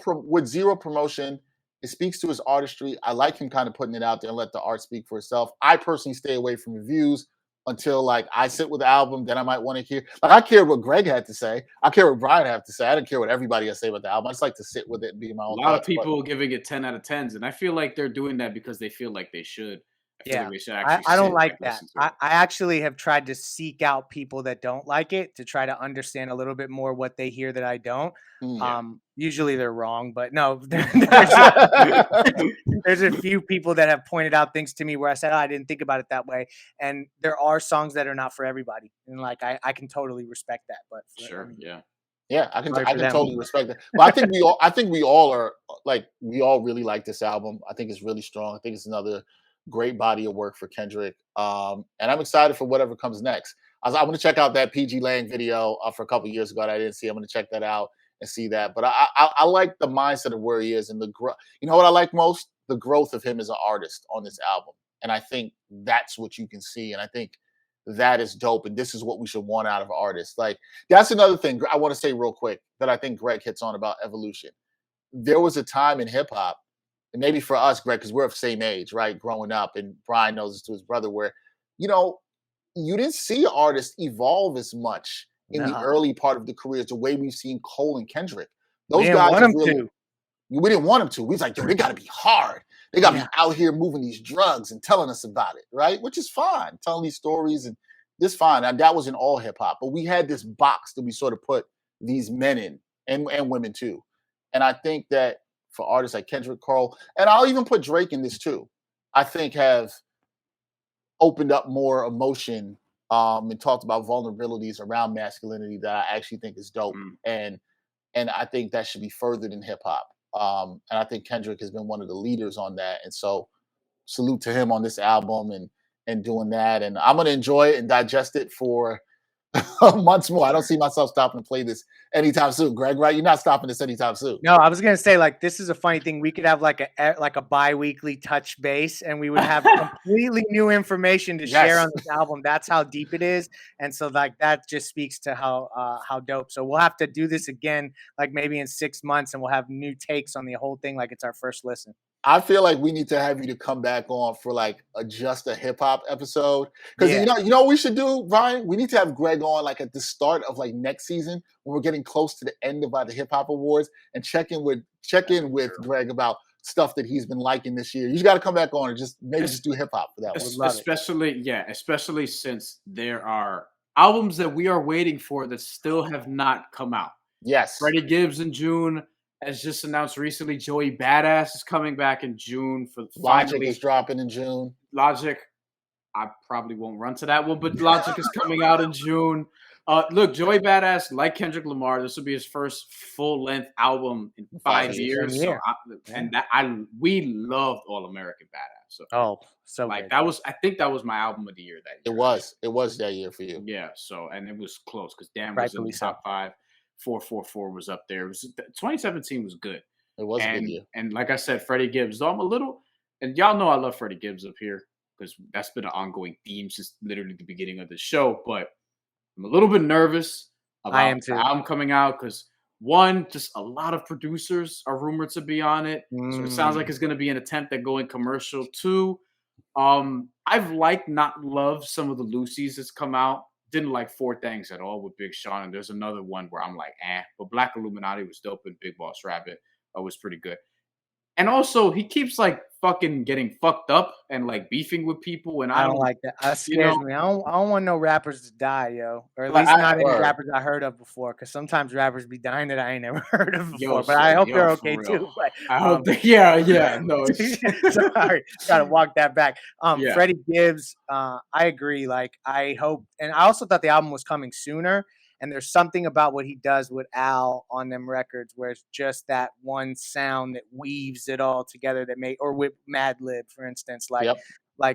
A: With zero promotion, it speaks to his artistry. I like him kind of putting it out there and let the art speak for itself. I personally stay away from reviews until like I sit with the album, then I might want to hear. Like I cared what Greg had to say. I care what Brian had to say. I didn't care what everybody has to say about the album. I just like to sit with it and be my own.
B: A lot of people giving it 10 out of 10s, and I feel like they're doing that because they feel like they should.
C: I don't like that. I actually have tried to seek out people that don't like it to try to understand a little bit more what they hear that I don't. Usually they're wrong, but no, there's a few people that have pointed out things to me where I said, oh, I didn't think about it that way. And there are songs that are not for everybody. And like, I can totally respect that, but
A: yeah, I can totally respect that. But I think we all are like, we all really like this album. I think it's really strong. I think it's another great body of work for Kendrick. And I'm excited for whatever comes next. I'm going to check out that PG Lang video for a couple years ago that I didn't see. I'm going to check that out and see that. But I like the mindset of where he is and you know what I like most? The growth of him as an artist on this album. And I think that's what you can see. And I think that is dope. And this is what we should want out of artists. Like, that's another thing I want to say real quick that I think Greg hits on about evolution. There was a time in hip hop, and maybe for us, Greg, because we're of the same age, right? Growing up, and Brian knows this to his brother, where, you know, you didn't see artists evolve as much in the early part of the careers the way we've seen Cole and Kendrick. Those guys we didn't want them to. We was like, yo, they got to be hard. They got to be out here moving these drugs and telling us about it, right? Which is fine, telling these stories, and this fine. And that was in all hip hop. But we had this box that we sort of put these men in, and women too. And I think that for artists like Kendrick, Cole, and I'll even put Drake in this too, I think have opened up more emotion and talked about vulnerabilities around masculinity that I actually think is dope. And I think that should be furthered in hip hop. And I think Kendrick has been one of the leaders on that. And so salute to him on this album and doing that. And I'm going to enjoy it and digest it for Months more. I don't see myself stopping to play this anytime soon, Greg, right? You're not stopping this anytime soon.
C: No, I was gonna say, like, this is a funny thing. We could have like a bi-weekly touch base, and we would have completely new information to share on this album. That's how deep it is, and so like that just speaks to how dope. So we'll have to do this again, like maybe in 6 months, and we'll have new takes on the whole thing, like it's our first listen.
A: I feel like we need to have you to come back on for like just a hip hop episode. Because you know what we should do, Brian? We need to have Greg on like at the start of like next season when we're getting close to the end of the hip hop awards and check in with Greg about stuff that he's been liking this year. You just got to come back on and just do hip hop for that one.
B: Especially since there are albums that we are waiting for that still have not come out.
A: Yes.
B: Freddie Gibbs in June. As just announced recently, Joey Badass is coming back in June.
A: Logic is dropping in June.
B: Logic, I probably won't run to that one, but Logic is coming out in June. Look, Joey Badass, like Kendrick Lamar, this will be his first full-length album in 5 years. So we loved All American Badass. So like good. I think that was my album of the year that year.
A: It was that year for you.
B: Yeah. So and it was close because Dan was in the top 5. 444 was up there. 2017 was good.
A: It was a good year.
B: And like I said, Freddie Gibbs. Though I'm a little, and y'all know I love Freddie Gibbs up here because that's been an ongoing theme since literally the beginning of the show. But I'm a little bit nervous about the album coming out because one, just a lot of producers are rumored to be on it. So it sounds like it's going to be an attempt at going commercial. Two, I've not loved some of the Lucy's that's come out. Didn't like Four Things at all with Big Sean, and there's another one where I'm like, but Black Illuminati was dope and Big Boss Rabbit was pretty good. And also, he keeps like fucking getting fucked up and like beefing with people, and I don't
C: like that. That scares me. I don't want no rappers to die, yo, or at least not any rappers I heard of before. Because sometimes rappers be dying that I ain't never heard of before. But I hope they're okay too. But,
B: I hope. No.
C: Sorry, gotta walk that back. Freddie Gibbs. I agree. Like I hope, and I also thought the album was coming sooner. And there's something about what he does with Al on them records where it's just that one sound that weaves it all together or with Madlib, for instance.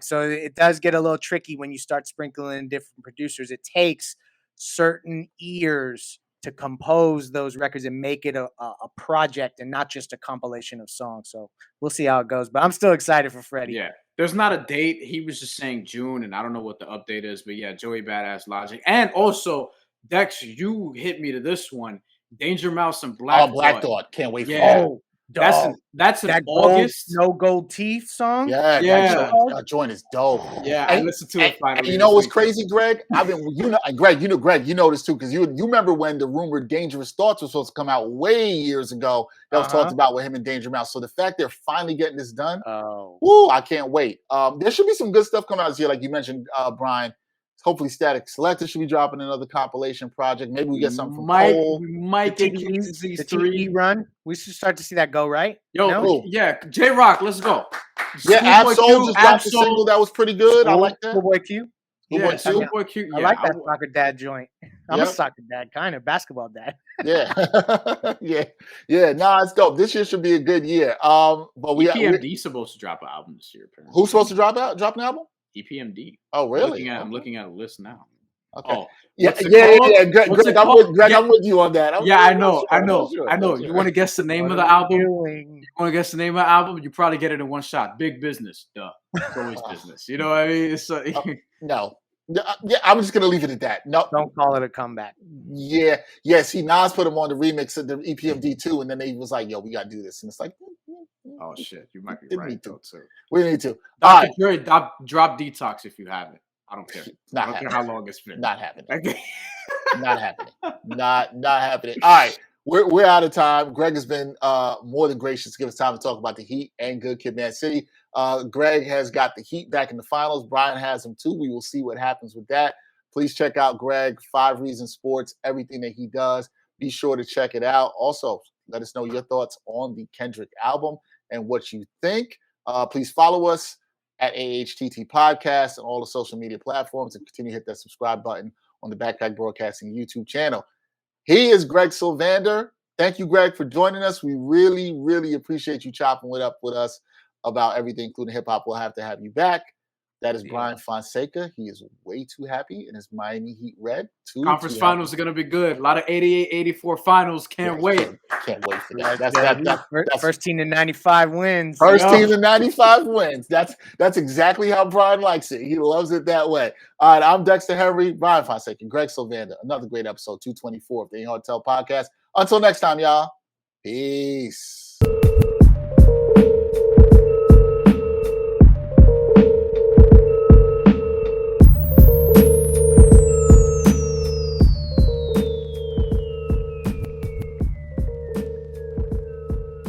C: So it does get a little tricky when you start sprinkling in different producers. It takes certain ears to compose those records and make it a project and not just a compilation of songs. So we'll see how it goes. But I'm still excited for Freddie.
B: Yeah. There's not a date. He was just saying June, and I don't know what the update is. But yeah, Joey Badass, Logic. And also, Dex, you hit me to this one. Danger Mouse and Black
A: Thought. Can't wait for
B: that. That's an August.
C: No Gold Teeth song?
A: Yeah. That joint is dope.
B: Yeah, I listened to it finally.
A: And you know what's crazy, Greg? Greg, you know this too, because you remember when the rumored Dangerous Thoughts was supposed to come out way years ago. That was talked about with him and Danger Mouse. So the fact they're finally getting this done, I can't wait. There should be some good stuff coming out this year, like you mentioned, Brian. Hopefully, Static Selector should be dropping another compilation project. Maybe we get something from Cole.
B: We might get
C: the TE run. We should start to see that go, right?
B: J-Rock, let's go.
A: Absol just dropped a single that was pretty good. I like that.
C: Schoolboy Q.
B: Schoolboy Q.
C: I like that soccer dad joint. I'm a soccer dad, kind of basketball dad.
A: It's dope. This year should be a good year. But
B: EPMD's supposed to drop an album this year. Apparently.
A: Who's supposed to drop an album?
B: EPMD.
A: Oh, really?
B: I'm looking at a list now.
A: Okay. Greg, I'm with you on that.
B: I know. You want to guess the name of the album? You want to guess the name of the album? You probably get it in one shot. Big Business. Duh. It's always business. You know what I mean? It's
A: no. I'm just gonna leave it at that. No,
C: don't call it a comeback.
A: See, Nas put him on the remix of the EPMD 2, and then they was like, "Yo, we gotta do this," and it's like,
B: oh shit, you might be right though too.
A: We need to.
B: Drop Detox if you haven't. I don't care.
A: I
B: don't care how long it's been.
A: Not happening. Not happening. Not happening. All right. We're out of time. Greg has been more than gracious to give us time to talk about the Heat and Good Kid, Mad City. Greg has got the Heat back in the finals. Brian has them too. We will see what happens with that. Please check out Greg, 5 Reasons Sports, everything that he does. Be sure to check it out. Also, let us know your thoughts on the Kendrick album and what you think. Please follow us at AHTT Podcast and all the social media platforms, and continue to hit that subscribe button on the Backpack Broadcasting YouTube channel. He is Greg Sylvander. Thank you, Greg, for joining us. We really, really appreciate you chopping it up with us about everything, including hip-hop. We'll have to have you back. That is Brian Fonseca. He is way too happy in his Miami Heat red.
B: Conference finals are going to be good. A lot of 88-84 finals. Can't wait.
A: Can't wait for that.
C: First team to 95 wins.
A: First team to 95 wins. That's exactly how Brian likes it. He loves it that way. All right, I'm Dexter Henry, Brian Fonseca, Greg Sylvander. Another great episode, 224 of the Hotel Podcast. Until next time, y'all. Peace.